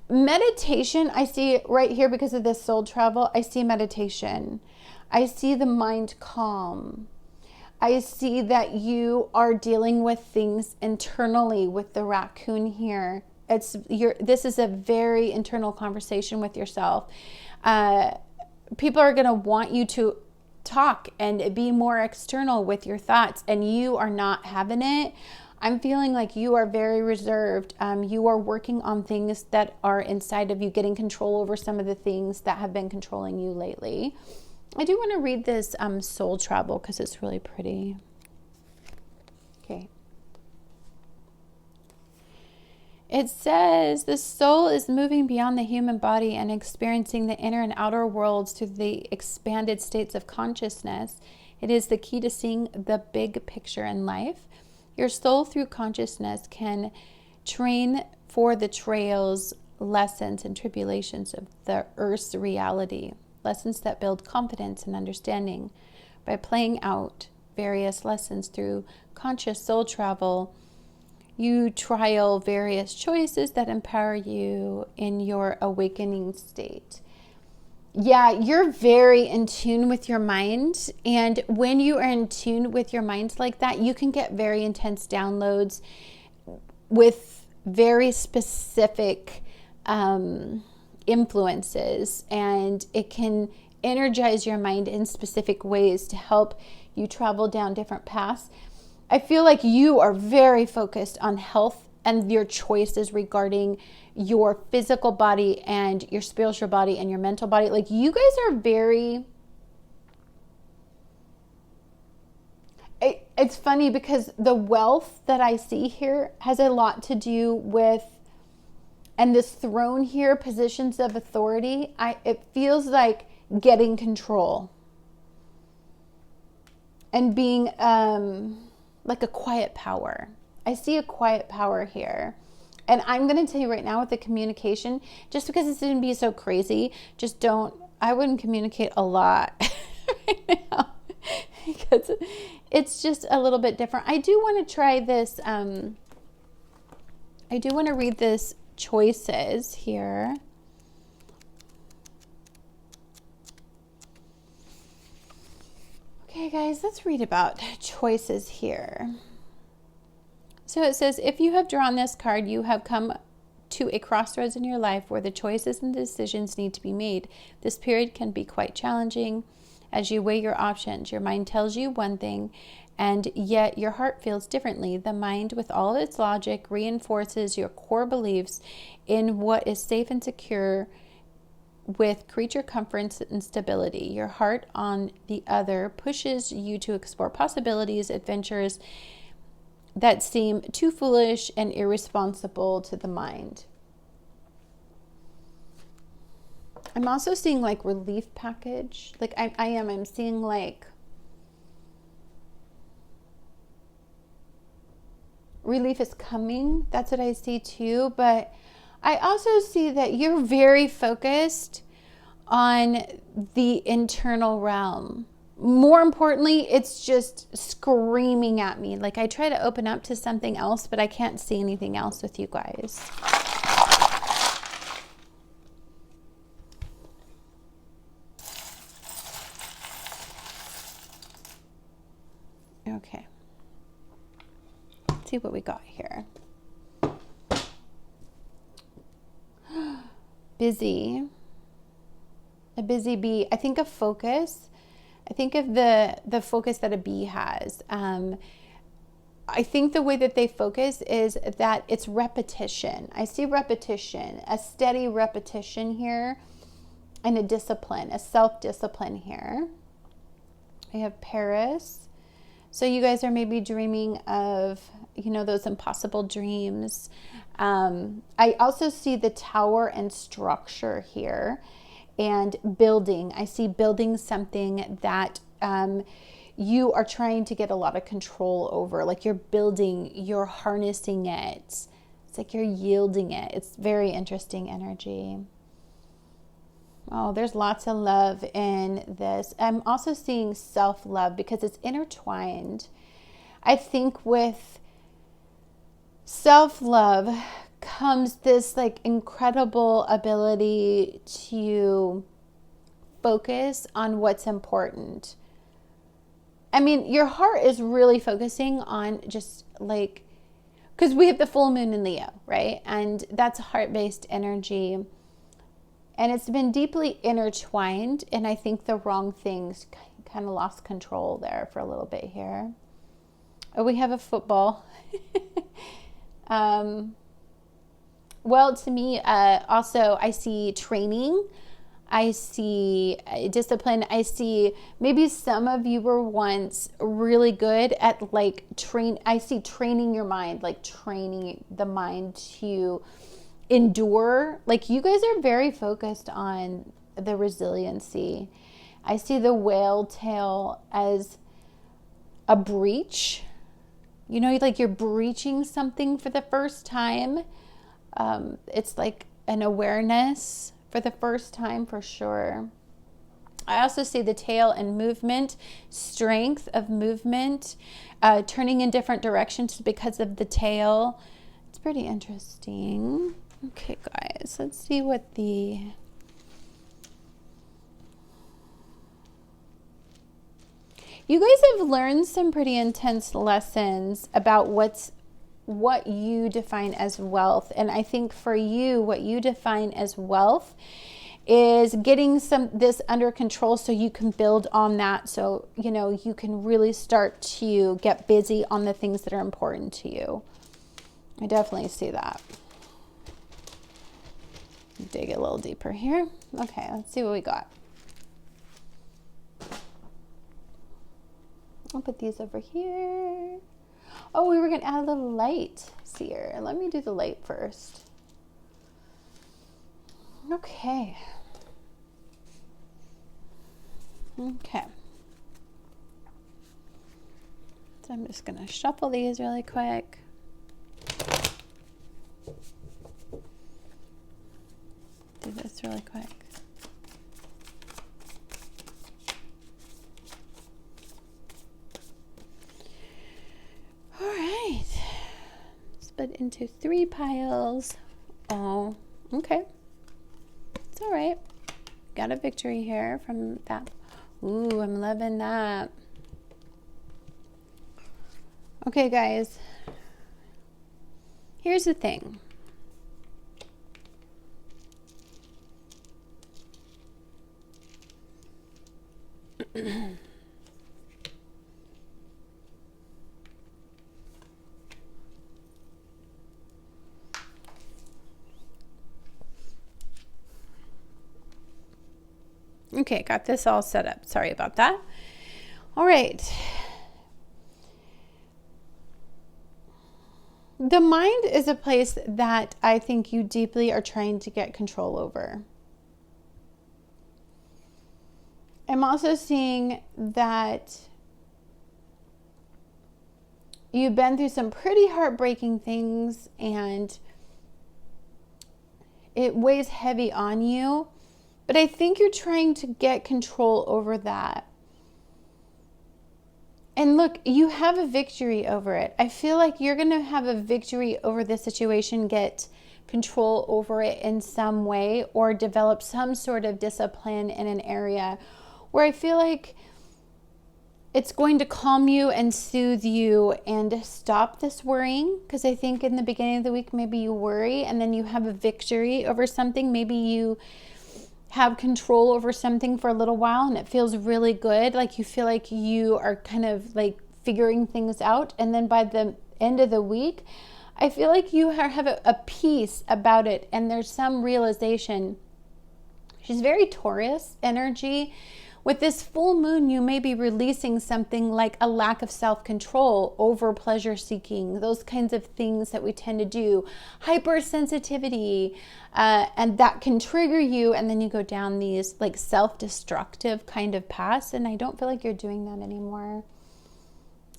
Meditation, I see right here because of this soul travel, I see meditation. I see the mind calm. I see that you are dealing with things internally with the raccoon here. This is a very internal conversation with yourself. People are going to want you to talk and be more external with your thoughts, and you are not having it. I'm feeling like you are very reserved. You are working on things that are inside of you, getting control over some of the things that have been controlling you lately. I do want to read this soul travel because it's really pretty. Okay. It says the soul is moving beyond the human body and experiencing the inner and outer worlds through the expanded states of consciousness. It is the key to seeing the big picture in life. Your soul through consciousness can train for the trails, lessons, and tribulations of the earth's reality. Lessons that build confidence and understanding. By playing out various lessons through conscious soul travel, you trial various choices that empower you in your awakening state. Yeah, you're very in tune with your mind. And when you are in tune with your mind like that, you can get very intense downloads with very specific influences. And it can energize your mind in specific ways to help you travel down different paths. I feel like you are very focused on health and your choices regarding your physical body and your spiritual body and your mental body. Like you guys are very... It's funny because the wealth that I see here has a lot to do with, and this throne here, positions of authority. It feels like getting control and being... like a quiet power. I see a quiet power here. And I'm going to tell you right now with the communication, just because it's going to be so crazy, just don't, I wouldn't communicate a lot right now because it's just a little bit different. I do want to try this. I do want to read this choices here. Okay, guys, let's read about choices here. So it says, if you have drawn this card, you have come to a crossroads in your life where the choices and decisions need to be made. This period can be quite challenging as you weigh your options. Your mind tells you one thing, and yet your heart feels differently. The mind, with all of its logic, reinforces your core beliefs in what is safe and secure with creature comforts and stability. Your heart, on the other, pushes you to explore possibilities, adventures that seem too foolish and irresponsible to the mind. I'm also seeing like relief package. Like I'm seeing like relief is coming. That's what I see too. But I also see that you're very focused on the internal realm. More importantly, it's just screaming at me. Like I try to open up to something else, but I can't see anything else with you guys. Okay. Let's see what we got here. Busy. A busy bee. I think of focus. I think of the focus that a bee has. I think the way that they focus is that it's repetition. I see repetition, a steady repetition here, and a discipline, a self-discipline here. I have Paris. So you guys are maybe dreaming of, you know, those impossible dreams. I also see the tower and structure here. And building, I see building something that you are trying to get a lot of control over. Like you're building, you're harnessing it. It's like you're yielding it. It's very interesting energy. Oh, there's lots of love in this. I'm also seeing self-love because it's intertwined. I think with self-love comes this like incredible ability to focus on what's important. I mean, your heart is really focusing on just like, because we have the full moon in Leo, right? And that's heart-based energy. And it's been deeply intertwined. And I think the wrong things kind of lost control there for a little bit here. Oh, we have a football. Well, to me, also, I see training. I see discipline. I see maybe some of you were once really good at like I see training your mind, like training the mind to endure. Like you guys are very focused on the resiliency. I see the whale tail as a breach. You know, like you're breaching something for the first time. It's like an awareness for the first time for sure. I also see the tail and movement, strength of movement, turning in different directions because of the tail. It's pretty interesting. Okay, guys, let's see what the... You guys have learned some pretty intense lessons about what you define as wealth. And I think for you, what you define as wealth is getting this under control so you can build on that. So, you know, you can really start to get busy on the things that are important to you. I definitely see that. Dig a little deeper here. Okay, let's see what we got. I'll put these over here. Oh, we were going to add a little light here. Let me do the light first. Okay. Okay. So I'm just going to shuffle these really quick. Do this really quick. All right. Split into 3 piles. Oh, okay. It's all right. Got a victory here from that. Ooh, I'm loving that. Okay, guys. Here's the thing. Okay, got this all set up. Sorry about that. All right. The mind is a place that I think you deeply are trying to get control over. I'm also seeing that you've been through some pretty heartbreaking things and it weighs heavy on you. But I think you're trying to get control over that. And look, you have a victory over it. I feel like you're going to have a victory over this situation, get control over it in some way, or develop some sort of discipline in an area where I feel like it's going to calm you and soothe you and stop this worrying. Because I think in the beginning of the week, maybe you worry and then you have a victory over something. Maybe you have control over something for a little while and it feels really good. Like you feel like you are kind of like figuring things out. And then by the end of the week, I feel like you have a peace about it. And there's some realization. She's very Taurus energy. With this full moon, you may be releasing something like a lack of self-control over pleasure seeking, those kinds of things that we tend to do, hypersensitivity, and that can trigger you. And then you go down these like self-destructive kind of paths. And I don't feel like you're doing that anymore.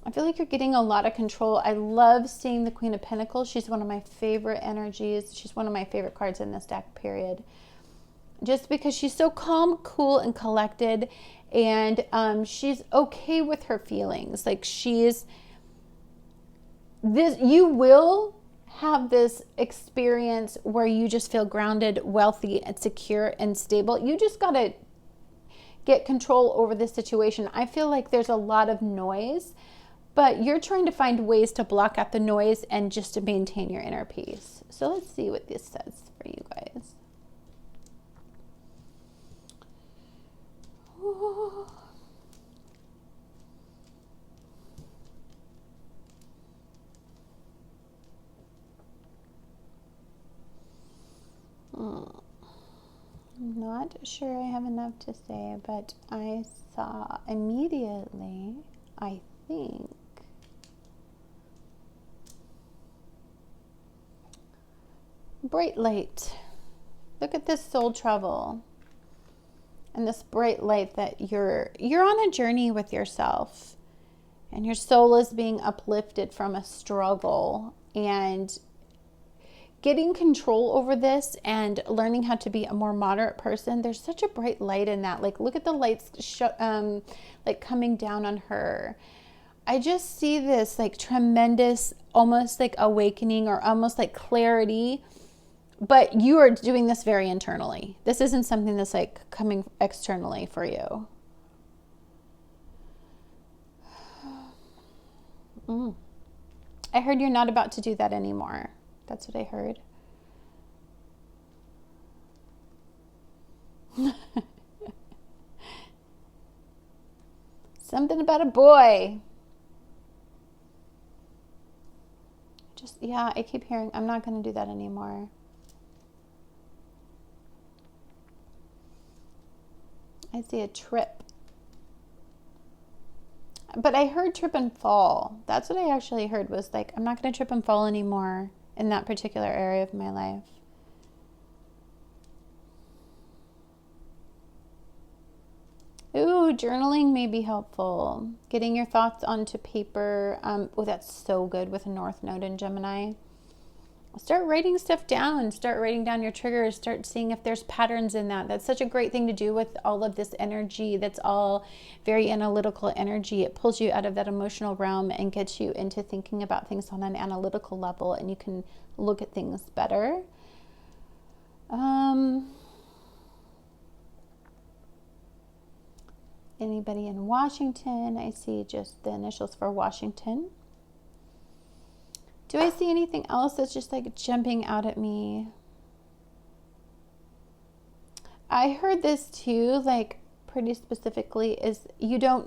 I feel like you're getting a lot of control. I love seeing the Queen of Pentacles. She's one of my favorite energies. She's one of my favorite cards in this deck, period. Just because she's so calm, cool, and collected, and she's okay with her feelings. Like she's this, you will have this experience where you just feel grounded, wealthy, and secure and stable. You just got to get control over this situation. I feel like there's a lot of noise, but you're trying to find ways to block out the noise and just to maintain your inner peace. So let's see what this says for you guys. I'm not sure I have enough to say, but I saw immediately, I think, bright light. Look at this soul travel. And this bright light that you're on a journey with yourself, and your soul is being uplifted from a struggle and getting control over this and learning how to be a more moderate person. There's such a bright light in that. Like, look at the lights like coming down on her. I just see this like tremendous, almost like awakening or almost like clarity. But you are doing this very internally. This isn't something that's like coming externally for you. I heard you're not about to do that anymore. That's what I heard. Something about a boy. Yeah, I keep hearing, I'm not going to do that anymore. I see a trip. But I heard trip and fall. That's what I actually heard, was like, I'm not going to trip and fall anymore in that particular area of my life. Ooh, journaling may be helpful. Getting your thoughts onto paper. Oh, that's so good with a North Node in Gemini. start writing stuff down. Start writing down your triggers. Start seeing if there's patterns in that. That's such a great thing to do with all of this energy. That's all very analytical energy. It pulls you out of that emotional realm and gets you into thinking about things on an analytical level, and you can look at things better. Anybody in Washington? I see just the initials for Washington. Do I see anything else that's just like jumping out at me? I heard this too, like pretty specifically, is you're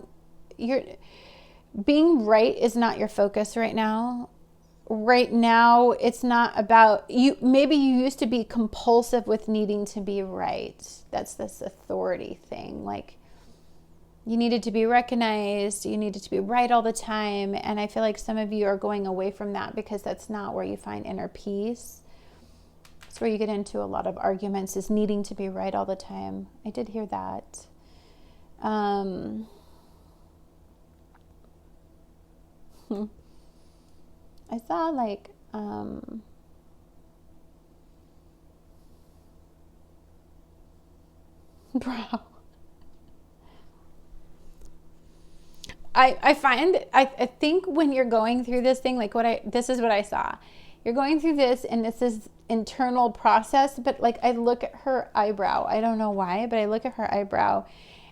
being right is not your focus right now. Right now, it's not about you. Maybe you used to be compulsive with needing to be right. That's this authority thing. Like, you needed to be recognized. You needed to be right all the time. And I feel like some of you are going away from that because that's not where you find inner peace. It's where you get into a lot of arguments, is needing to be right all the time. I did hear that. I saw like, bro. I think when you're going through this thing, like this is what I saw. You're going through this and this is internal process, but like I look at her eyebrow. I don't know why, but I look at her eyebrow.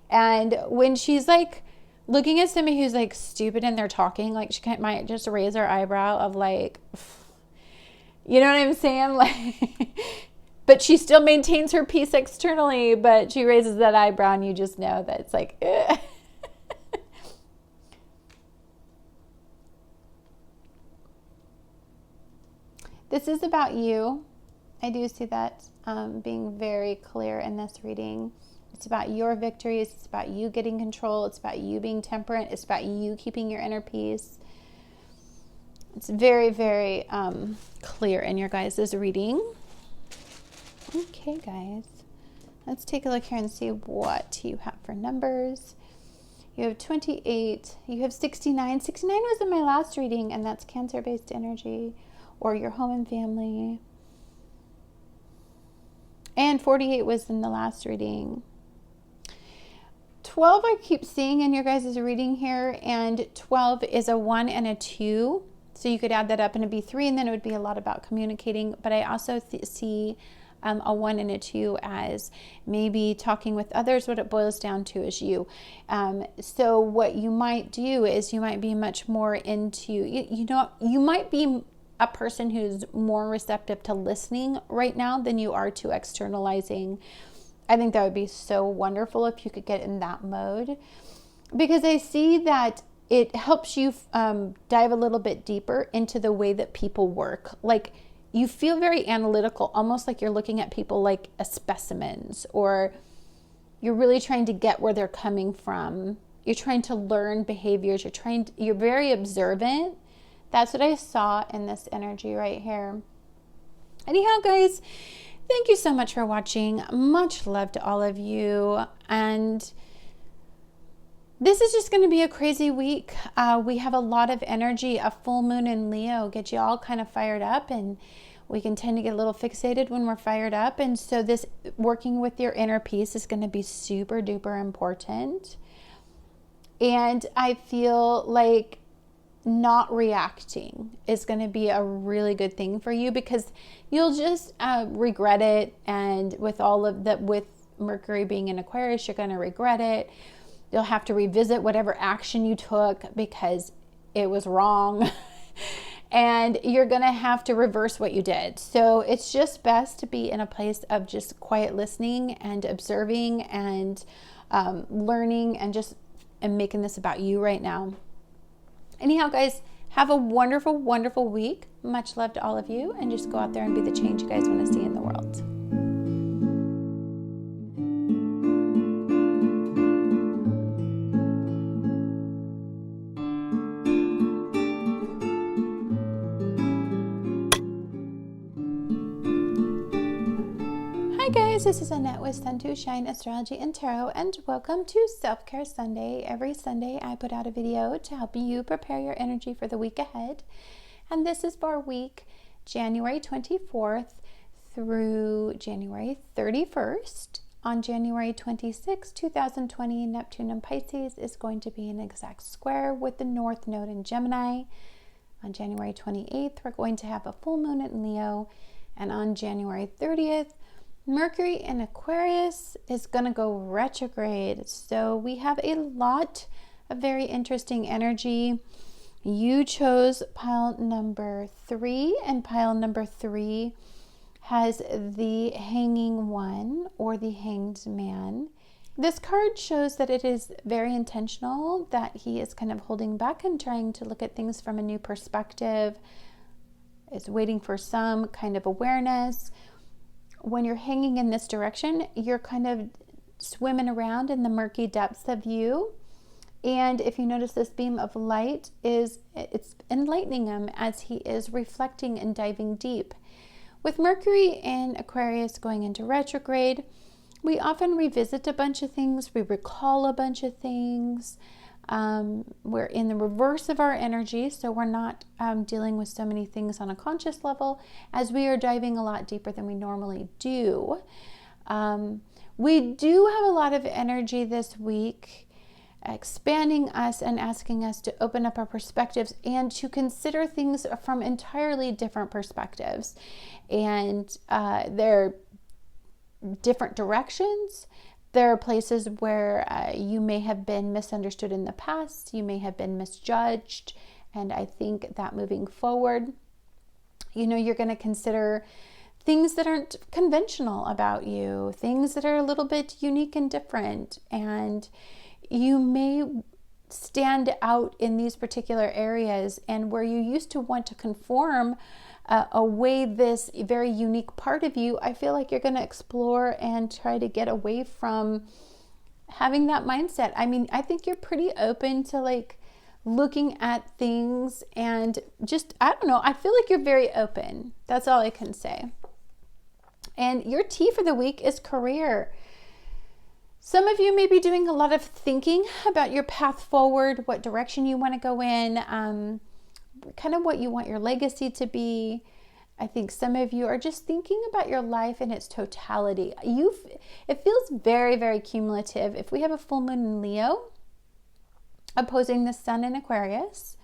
And when she's like looking at somebody who's like stupid and they're talking, like she might just raise her eyebrow of like, you know what I'm saying? Like, but she still maintains her peace externally, but she raises that eyebrow and you just know that it's like, ugh. This is about you. I do see that being very clear in this reading. It's about your victories. It's about you getting control. It's about you being temperate. It's about you keeping your inner peace. It's very, very clear in your guys' reading. Okay, guys. Let's take a look here and see what you have for numbers. You have 28. You have 69. 69 was in my last reading, and that's Cancer-based energy, or your home and family. And 48 was in the last reading. 12 I keep seeing in your guys' reading here, and 12 is a 1 and a 2. So you could add that up and it'd be 3, and then it would be a lot about communicating. But I also see a 1 and a 2 as maybe talking with others. What it boils down to is you. So what you might do is you might be much more into, you might be a person who's more receptive to listening right now than you are to externalizing. I think that would be so wonderful if you could get in that mode, because I see that it helps you dive a little bit deeper into the way that people work. Like, you feel very analytical, almost like you're looking at people like a specimens, or you're really trying to get where they're coming from. You're trying to learn behaviors. You're very observant. That's what I saw in this energy right here. Anyhow, guys, thank you so much for watching. Much love to all of you. And this is just going to be a crazy week. We have a lot of energy. A full moon in Leo gets you all kind of fired up, and we can tend to get a little fixated when we're fired up. And so this working with your inner peace is going to be super duper important. And I feel like not reacting is going to be a really good thing for you, because you'll just regret it. And with all of that, with Mercury being in Aquarius, you're going to regret it. You'll have to revisit whatever action you took because it was wrong. And you're going to have to reverse what you did. So it's just best to be in a place of just quiet listening and observing and learning and making this about you right now. Anyhow, guys, have a wonderful, wonderful week. Much love to all of you, and just go out there and be the change you guys want to see in the world. Hi guys, this is Annette with Sun to Shine Astrology and Tarot, and welcome to Self-Care Sunday. Every Sunday I put out a video to help you prepare your energy for the week ahead, and this is for week January 24th through January 31st. On January 26, 2020, Neptune in Pisces is going to be in exact square with the North Node in Gemini. On January 28th, we're going to have a full moon in Leo. And on January 30th, Mercury in Aquarius is going to go retrograde. So we have a lot of very interesting energy. You chose pile number 3, and pile number 3 has the Hanging One or the Hanged Man. This card shows that it is very intentional, that he is kind of holding back and trying to look at things from a new perspective, is waiting for some kind of awareness. When you're hanging in this direction, you're kind of swimming around in the murky depths of you. And if you notice, this beam of light it's enlightening him as he is reflecting and diving deep. With Mercury in Aquarius going into retrograde, we often revisit a bunch of things. We recall a bunch of things. We're in the reverse of our energy, so we're not dealing with so many things on a conscious level, as we are diving a lot deeper than we normally do. We do have a lot of energy this week, expanding us and asking us to open up our perspectives and to consider things from entirely different perspectives. And there are different directions. There are places where you may have been misunderstood in the past, you may have been misjudged, and I think that moving forward, you're going to consider things that aren't conventional about you, things that are a little bit unique and different, and you may stand out in these particular areas, and where you used to want to conform away this very unique part of you, I feel like you're going to explore and try to get away from having that mindset. I mean, I think you're pretty open to looking at things and just, I don't know, I feel like you're very open. That's all I can say. And your T for the week is career. Some of you may be doing a lot of thinking about your path forward, what direction you want to go in, kind of what you want your legacy to be. I think some of you are just thinking about your life in its totality. It feels very, very cumulative. If we have a full moon in Leo opposing the sun in Aquarius,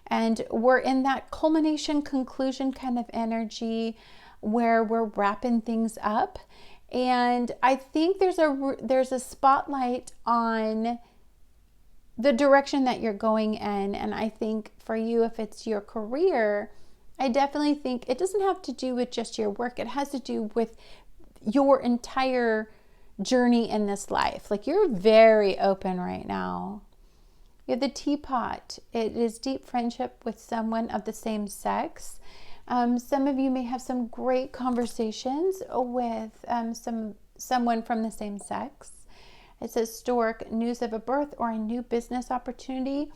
and we're in that culmination, conclusion kind of energy where we're wrapping things up. And I think there's a spotlight on the direction that you're going in. And I think for you, if it's your career, I definitely think it doesn't have to do with just your work. It has to do with your entire journey in this life. You're very open right now. You have the teapot. It is deep friendship with someone of the same sex. Some of you may have some great conversations with someone from the same sex. It says historic news of a birth or a new business opportunity.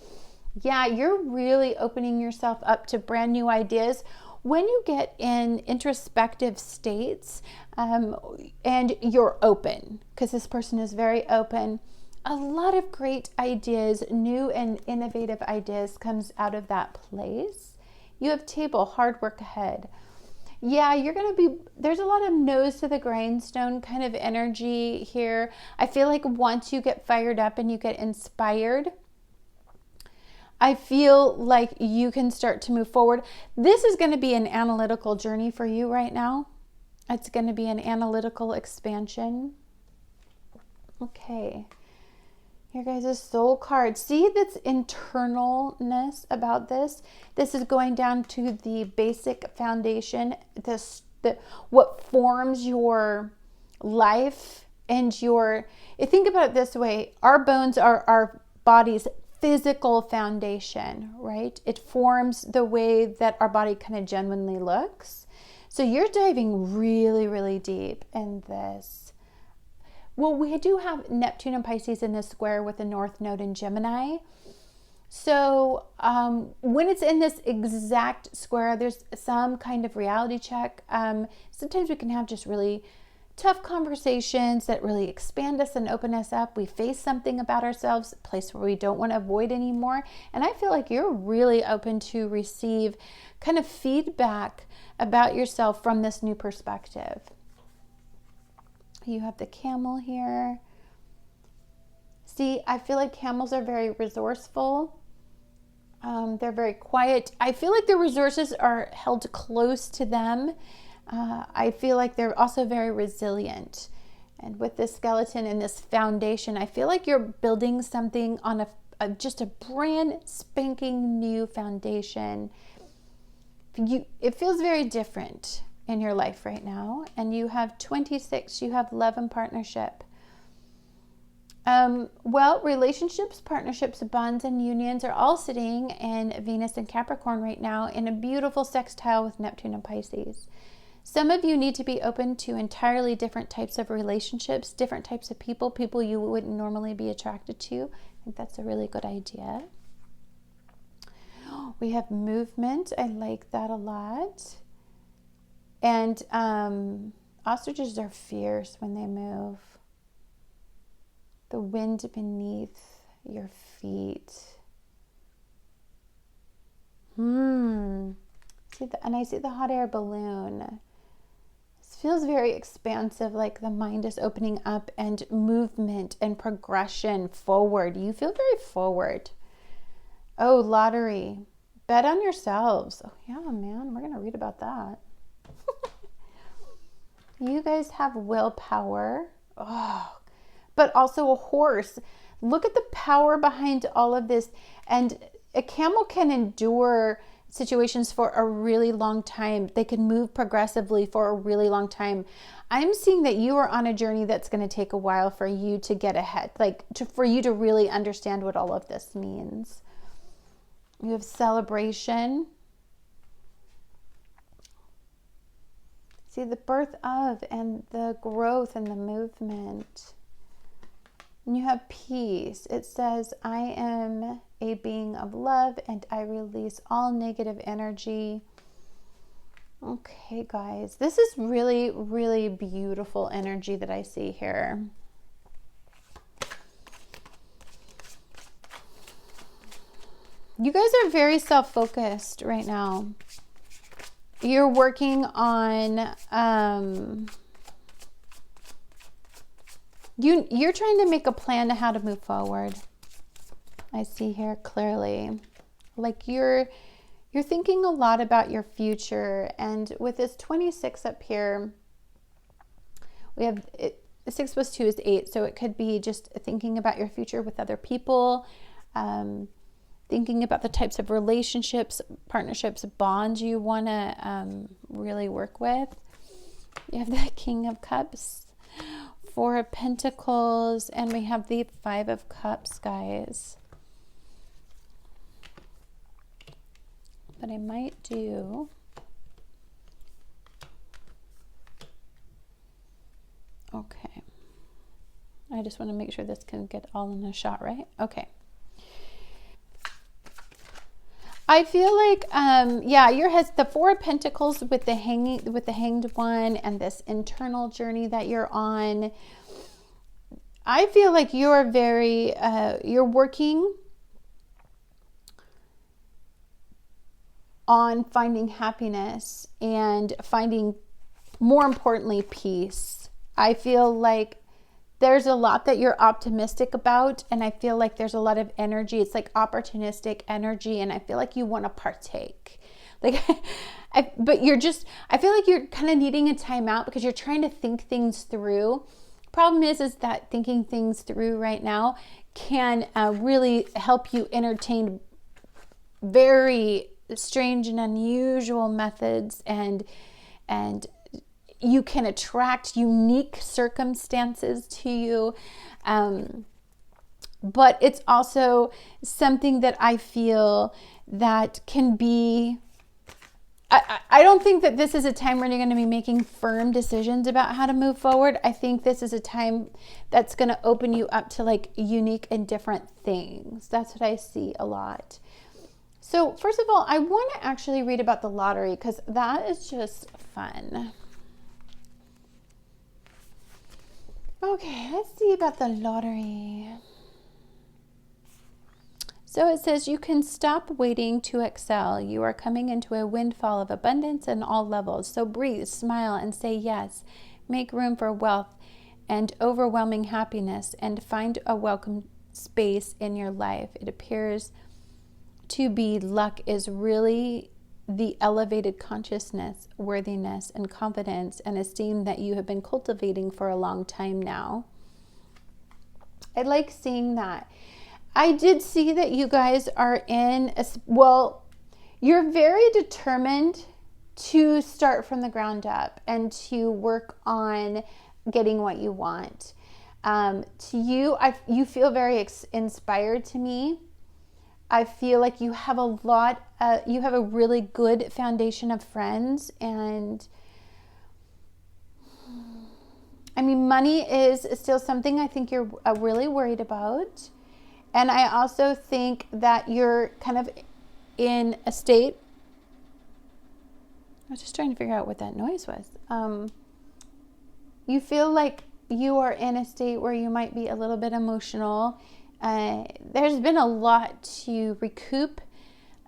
Yeah, you're really opening yourself up to brand new ideas. When you get in introspective states and you're open, because this person is very open, a lot of great ideas, new and innovative ideas comes out of that place. You have table, hard work ahead. Yeah, there's a lot of nose to the grindstone kind of energy here. I feel like once you get fired up and you get inspired, I feel like you can start to move forward. This is going to be an analytical journey for you right now. It's going to be an analytical expansion. Okay. Here, guys, soul card. See this internalness about this? This is going down to the basic foundation, what forms your life and think about it this way. Our bones are our body's physical foundation, right? It forms the way that our body kind of genuinely looks. So you're diving really, really deep in this. Well, we do have Neptune and Pisces in this square with the North Node in Gemini. So when it's in this exact square, there's some kind of reality check. Sometimes we can have just really tough conversations that really expand us and open us up. We face something about ourselves, a place where we don't want to avoid anymore. And I feel like you're really open to receive kind of feedback about yourself from this new perspective. You have the camel here. See, I feel like camels are very resourceful. They're very quiet. I feel like their resources are held close to them. I feel like they're also very resilient. And with this skeleton and this foundation, I feel like you're building something on just a brand spanking new foundation. It feels very different in your life right now. And you have 26, you have love and partnership. Well, relationships, partnerships, bonds, and unions are all sitting in Venus and Capricorn right now in a beautiful sextile with Neptune and Pisces. Some of you need to be open to entirely different types of relationships, different types of people you wouldn't normally be attracted to. I think that's a really good idea. We have movement. I like that a lot. And ostriches are fierce when they move. The wind beneath your feet. And I see the hot air balloon. This feels very expansive, like the mind is opening up, and movement and progression forward. You feel very forward. Oh, lottery. Bet on yourselves. Oh, yeah, man. We're going to read about that. You guys have willpower. Oh, but also a horse. Look at the power behind all of this. And a camel can endure situations for a really long time. They can move progressively for a really long time. I'm seeing that you are on a journey that's going to take a while for you to get ahead, for you to really understand what all of this means. You have celebration. See the birth of and the growth and the movement. And you have peace. It says, I am a being of love and I release all negative energy. Okay, guys, this is really, really beautiful energy that I see here. You guys are very self-focused right now. You're working on, you're trying to make a plan to how to move forward. I see here clearly. Like you're thinking a lot about your future. And with this 26 up here, we have 6 plus 2 is 8. So it could be just thinking about your future with other people, thinking about the types of relationships, partnerships, bonds you want to really work with. You have the King of Cups, 4 of Pentacles, and we have the 5 of Cups, guys. But I might do... Okay. I just want to make sure this can get all in a shot, right? Okay. I feel like, your has the 4 of Pentacles with the Hanged One and this internal journey that you're on. I feel like you're very, you're working on finding happiness and finding, more importantly, peace. I feel like there's a lot that you're optimistic about, and I feel like there's a lot of energy. It's like opportunistic energy, and I feel like you want to partake. Like, I feel like you're kind of needing a timeout because you're trying to think things through. Problem is that thinking things through right now can really help you entertain very strange and unusual methods, and you can attract unique circumstances to you. But it's also something that I feel that can be, I don't think that this is a time when you're going to be making firm decisions about how to move forward. I think this is a time that's going to open you up to like unique and different things. That's what I see a lot. So first of all, I want to actually read about the lottery because that is just fun. Okay, let's see about the lottery. So it says you can stop waiting to excel. You are coming into a windfall of abundance on all levels. So breathe, smile, and say yes. Make room for wealth and overwhelming happiness, and find a welcome space in your life. It appears to be luck is really the elevated consciousness, worthiness, and confidence and esteem that you have been cultivating for a long time now. I like seeing that. I did see that you guys are in, you're very determined to start from the ground up and to work on getting what you want. You feel very inspired to me. I feel like you have you have a really good foundation of friends, and I mean, money is still something I think you're really worried about. And I also think that you're kind of in a state, I was just trying to figure out what that noise was. You feel like you are in a state where you might be a little bit emotional. There's been a lot to recoup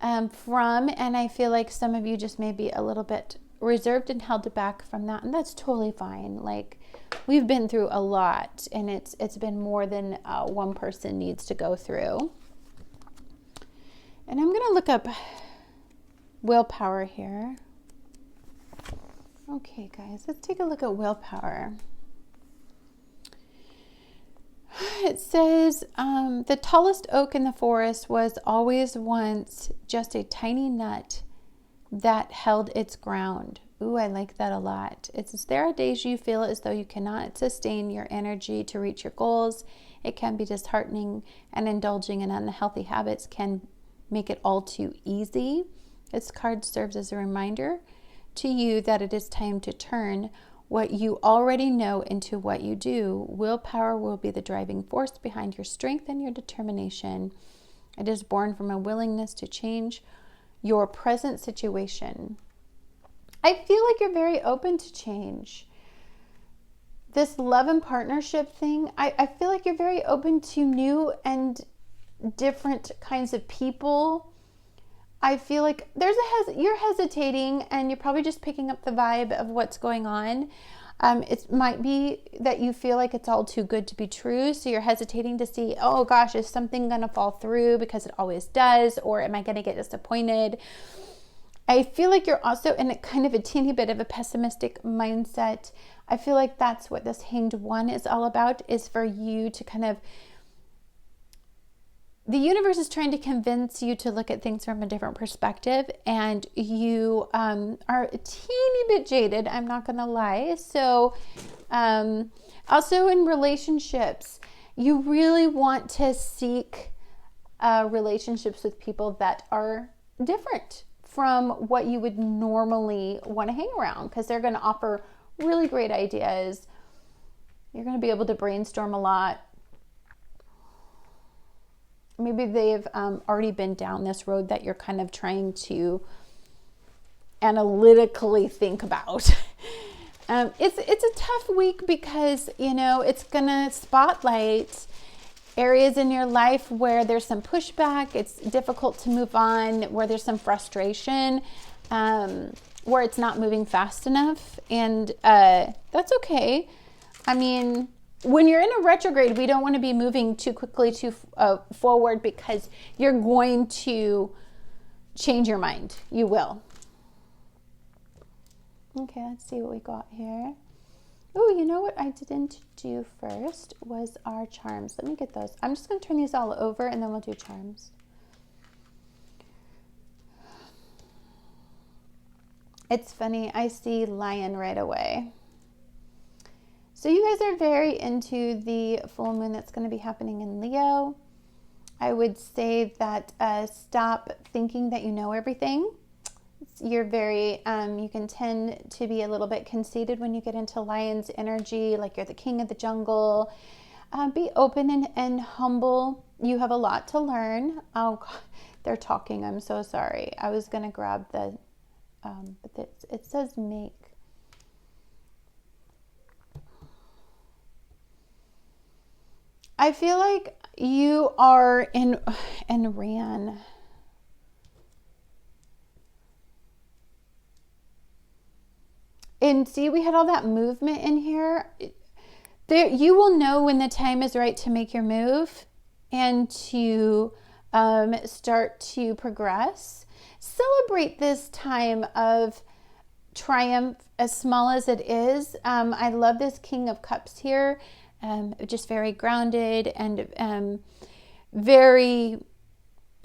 from, and I feel like some of you just may be a little bit reserved and held back from that, and that's totally fine. Like, we've been through a lot, and it's been more than one person needs to go through. And I'm going to look up willpower here. Okay, guys, let's take a look at willpower. It says, the tallest oak in the forest was always once just a tiny nut that held its ground. Ooh, I like that a lot. It says, there are days you feel as though you cannot sustain your energy to reach your goals. It can be disheartening, and indulging in unhealthy habits can make it all too easy. This card serves as a reminder to you that it is time to turn what you already know into what you do. Willpower will be the driving force behind your strength and your determination. It is born from a willingness to change your present situation. I feel like you're very open to change. This love and partnership thing, I feel like you're very open to new and different kinds of people. I feel like you're hesitating, and you're probably just picking up the vibe of what's going on. It might be that you feel like it's all too good to be true, so you're hesitating to see, oh gosh, is something going to fall through, because it always does, or am I going to get disappointed? I feel like you're also in a kind of a teeny bit of a pessimistic mindset. I feel like that's what this Hanged One is all about, is for you to kind of, the universe is trying to convince you to look at things from a different perspective, and you are a teeny bit jaded, I'm not going to lie. So also in relationships, you really want to seek relationships with people that are different from what you would normally want to hang around, because they're going to offer really great ideas. You're going to be able to brainstorm a lot. Maybe they've already been down this road that you're kind of trying to analytically think about. It's a tough week, because, it's going to spotlight areas in your life where there's some pushback, it's difficult to move on, where there's some frustration, where it's not moving fast enough. And that's okay. I mean, when you're in a retrograde, we don't want to be moving too quickly forward, because you're going to change your mind. You will. Okay, let's see what we got here. Oh, you know what I didn't do first was our charms. Let me get those. I'm just going to turn these all over, and then we'll do charms. It's funny. I see lion right away. So you guys are very into the full moon that's going to be happening in Leo. I would say that stop thinking that you know everything. You're very, you can tend to be a little bit conceited when you get into lion's energy, like you're the king of the jungle. Be open and humble. You have a lot to learn. Oh, God, they're talking. I'm so sorry. I was going to grab the, but it says make. I feel like you are in, and ran. And see, we had all that movement in here. There, you will know when the time is right to make your move and to start to progress. Celebrate this time of triumph, as small as it is. I love this King of Cups here. Just very grounded and very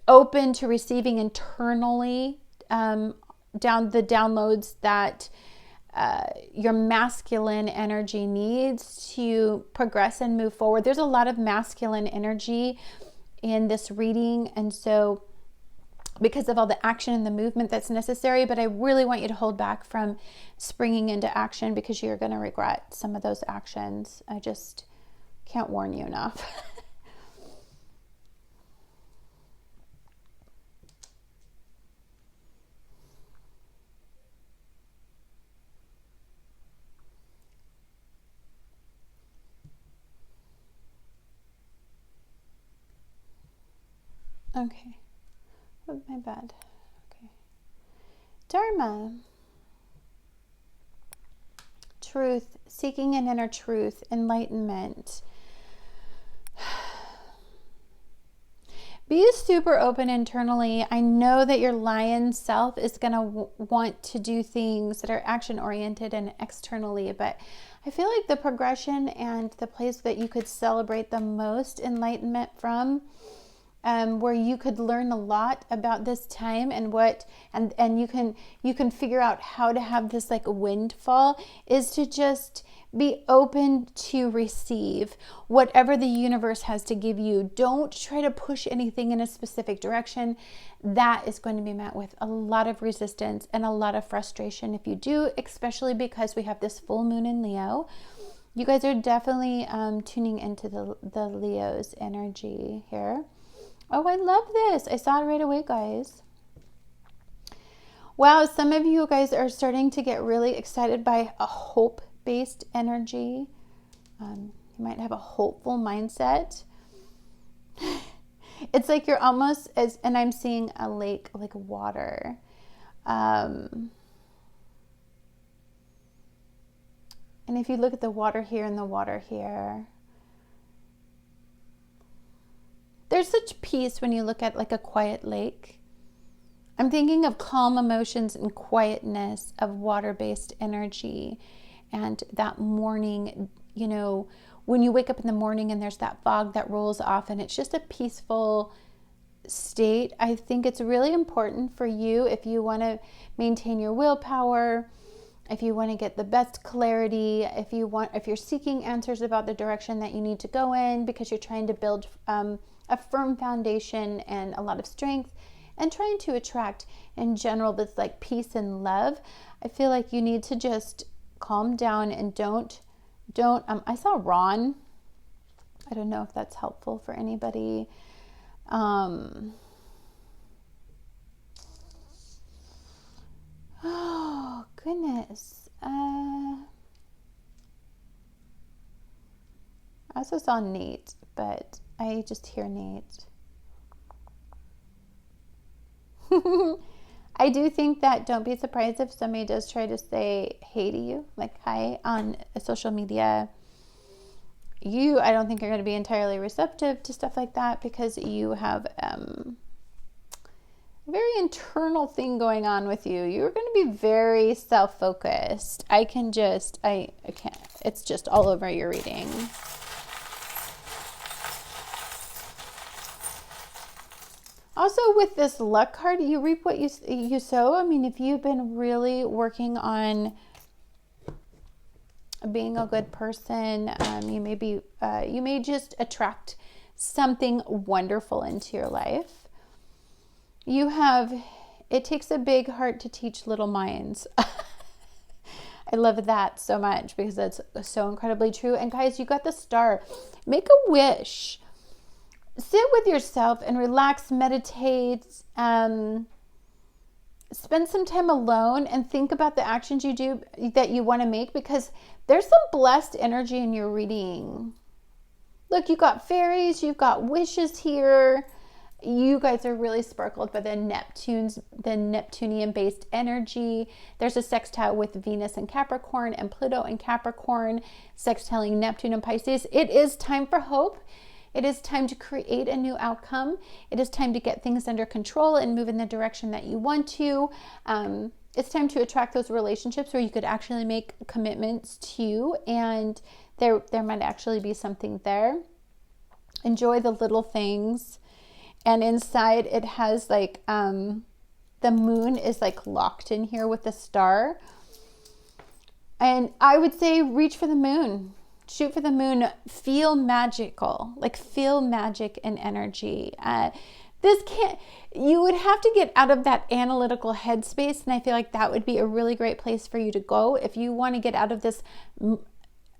open to receiving internally down the downloads that your masculine energy needs to progress and move forward. There's a lot of masculine energy in this reading, and so because of all the action and the movement that's necessary, but I really want you to hold back from springing into action because you're going to regret some of those actions. I just can't warn you enough. Okay. Oh, my bad. Okay. Dharma. Truth, seeking an inner truth, enlightenment. Be super open internally. I know that your lion self is going to want to do things that are action oriented and externally, but I feel like the progression and the place that you could celebrate the most enlightenment from, where you could learn a lot about this time and what, and you can figure out how to have this like a windfall, is to just be open to receive whatever the universe has to give you. Don't try to push anything in a specific direction. That is going to be met with a lot of resistance and a lot of frustration if you do, especially because we have this full moon in Leo. You guys are definitely tuning into the Leo's energy here. Oh, I love this. I saw it right away, guys. Wow, some of you guys are starting to get really excited by a hope-based energy. You might have a hopeful mindset. It's like you're almost as, and I'm seeing a lake, like water. And if you look at the water here and the water here, there's such peace when you look at like a quiet lake. I'm thinking of calm emotions and quietness of water-based energy. And that morning, you know, when you wake up in the morning and there's that fog that rolls off and it's just a peaceful state. I think it's really important for you, if you want to maintain your willpower, if you want to get the best clarity, if you're seeking answers about the direction that you need to go in because you're trying to build a firm foundation and a lot of strength, and trying to attract in general this like peace and love, I feel like you need to just calm down and don't I saw Ron. I don't know if that's helpful for anybody. Oh goodness. I also saw Nate, but I just hear Nate. I do think that don't be surprised if somebody does try to say hey to you, like hi, on social media. I don't think you're going to be entirely receptive to stuff like that because you have a very internal thing going on with you. You're going to be very self-focused. I can't. It's just all over your reading. Also, with this luck card, you reap what you sow. I mean, if you've been really working on being a good person, you may just attract something wonderful into your life. It takes a big heart to teach little minds. I love that so much because that's so incredibly true. And guys, you got the star. Make a wish. Sit with yourself and relax, meditate, spend some time alone and think about the actions you do that you want to make, because there's some blessed energy in your reading. Look, you've got fairies, you've got wishes here. You guys are really sparkled by the Neptunian based energy. There's a sextile with Venus and Capricorn and Pluto and Capricorn, sextiling Neptune and Pisces. It is time for hope. It is time to create a new outcome. It is time to get things under control and move in the direction that you want to. It's time to attract those relationships where you could actually make commitments to, and there might actually be something there. Enjoy the little things. And inside it has like, the moon is like locked in here with the star. And I would say reach for the moon, shoot for the moon, feel magical, like feel magic and energy. You would have to get out of that analytical headspace. And I feel like that would be a really great place for you to go. If you want to get out of this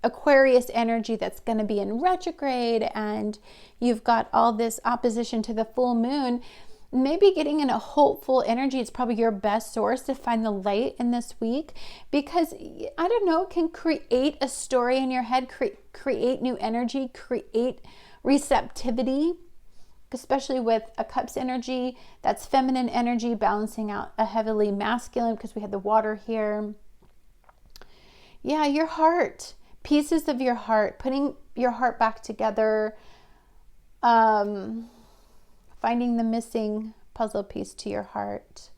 Aquarius energy that's going to be in retrograde and you've got all this opposition to the full moon, maybe getting in a hopeful energy is probably your best source to find the light in this week, because I don't know, it can create a story in your head, create new energy, create receptivity, especially with a Cups energy. That's feminine energy balancing out a heavily masculine because we had the water here. Yeah, your heart. Pieces of your heart, putting your heart back together, finding the missing puzzle piece to your heart.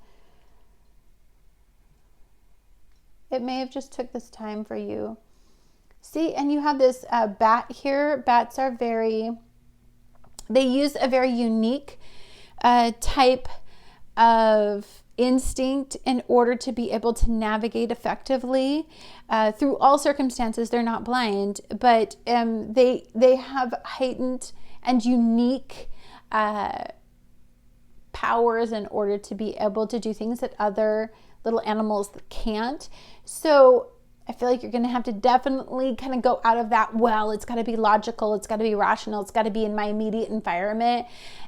It may have just took this time for you. See, and you have this bat here. Bats are they use a very unique type of instinct in order to be able to navigate effectively through all circumstances. They're not blind, but they have heightened and unique powers in order to be able to do things that other little animals can't. So I feel like you're going to have to definitely kind of go out of that, well, it's got to be logical, it's got to be rational, it's got to be in my immediate environment,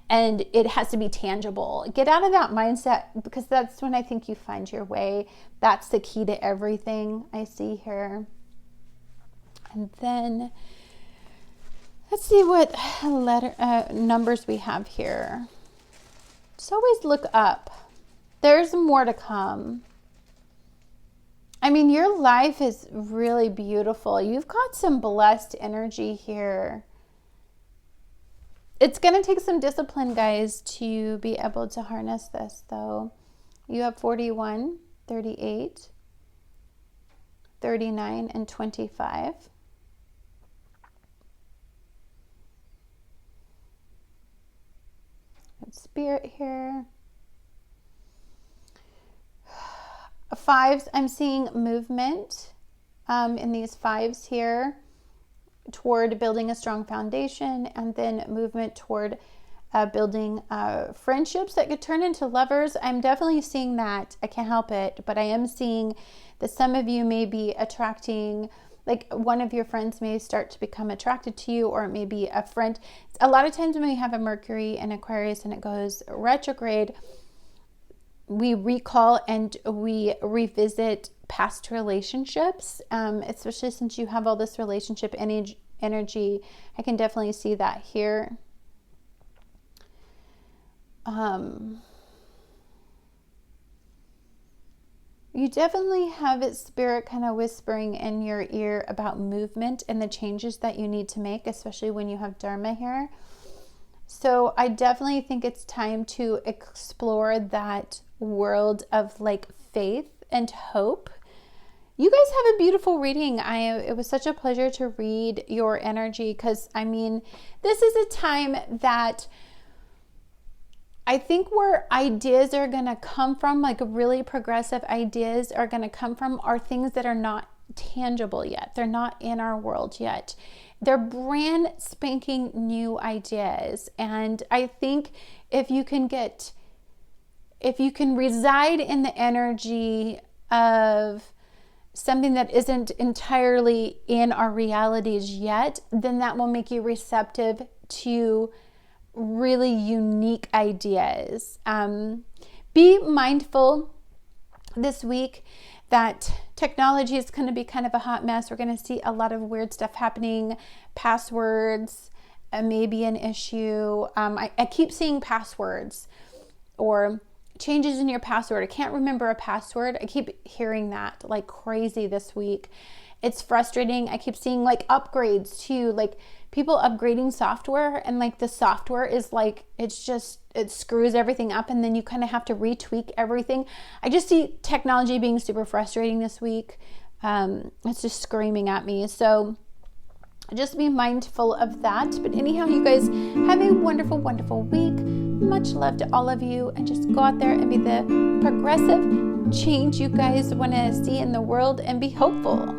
and it has to be tangible. Get out of that mindset, because that's when I think you find your way. That's the key to everything I see here. And then let's see what numbers we have here. Just always look up. There's more to come. I mean, your life is really beautiful. You've got some blessed energy here. It's going to take some discipline, guys, to be able to harness this, though. You have 41, 38, 39, and 25. Spirit here. Fives, I'm seeing movement in these fives here toward building a strong foundation, and then movement toward building friendships that could turn into lovers. I'm definitely seeing that. I can't help it, but I am seeing that some of you may be attracting, like one of your friends may start to become attracted to you, or it may be a friend. A lot of times when we have a Mercury in Aquarius and it goes retrograde, we recall and we revisit past relationships, especially since you have all this relationship energy. I can definitely see that here. You definitely have its spirit kind of whispering in your ear about movement and the changes that you need to make, especially when you have Dharma here. So I definitely think it's time to explore that world of like faith and hope. You guys have a beautiful reading. It was such a pleasure to read your energy, because I mean, this is a time that I think where ideas are going to come from, like really progressive ideas are going to come from, are things that are not tangible yet. They're not in our world yet. They're brand spanking new ideas. And I think if you can reside in the energy of something that isn't entirely in our realities yet, then that will make you receptive to really unique ideas. Be mindful this week that technology is going to be kind of a hot mess. We're going to see a lot of weird stuff happening, passwords, maybe an issue. I keep seeing passwords or changes in your password. I can't remember a password. I keep hearing that like crazy this week. It's frustrating. I keep seeing like upgrades too, like people upgrading software, and like the software is like, it screws everything up, and then you kind of have to retweak everything. I just see technology being super frustrating this week. It's just screaming at me. So just be mindful of that. But anyhow, you guys have a wonderful, wonderful week. Much love to all of you, and just go out there and be the progressive change you guys want to see in the world, and be hopeful.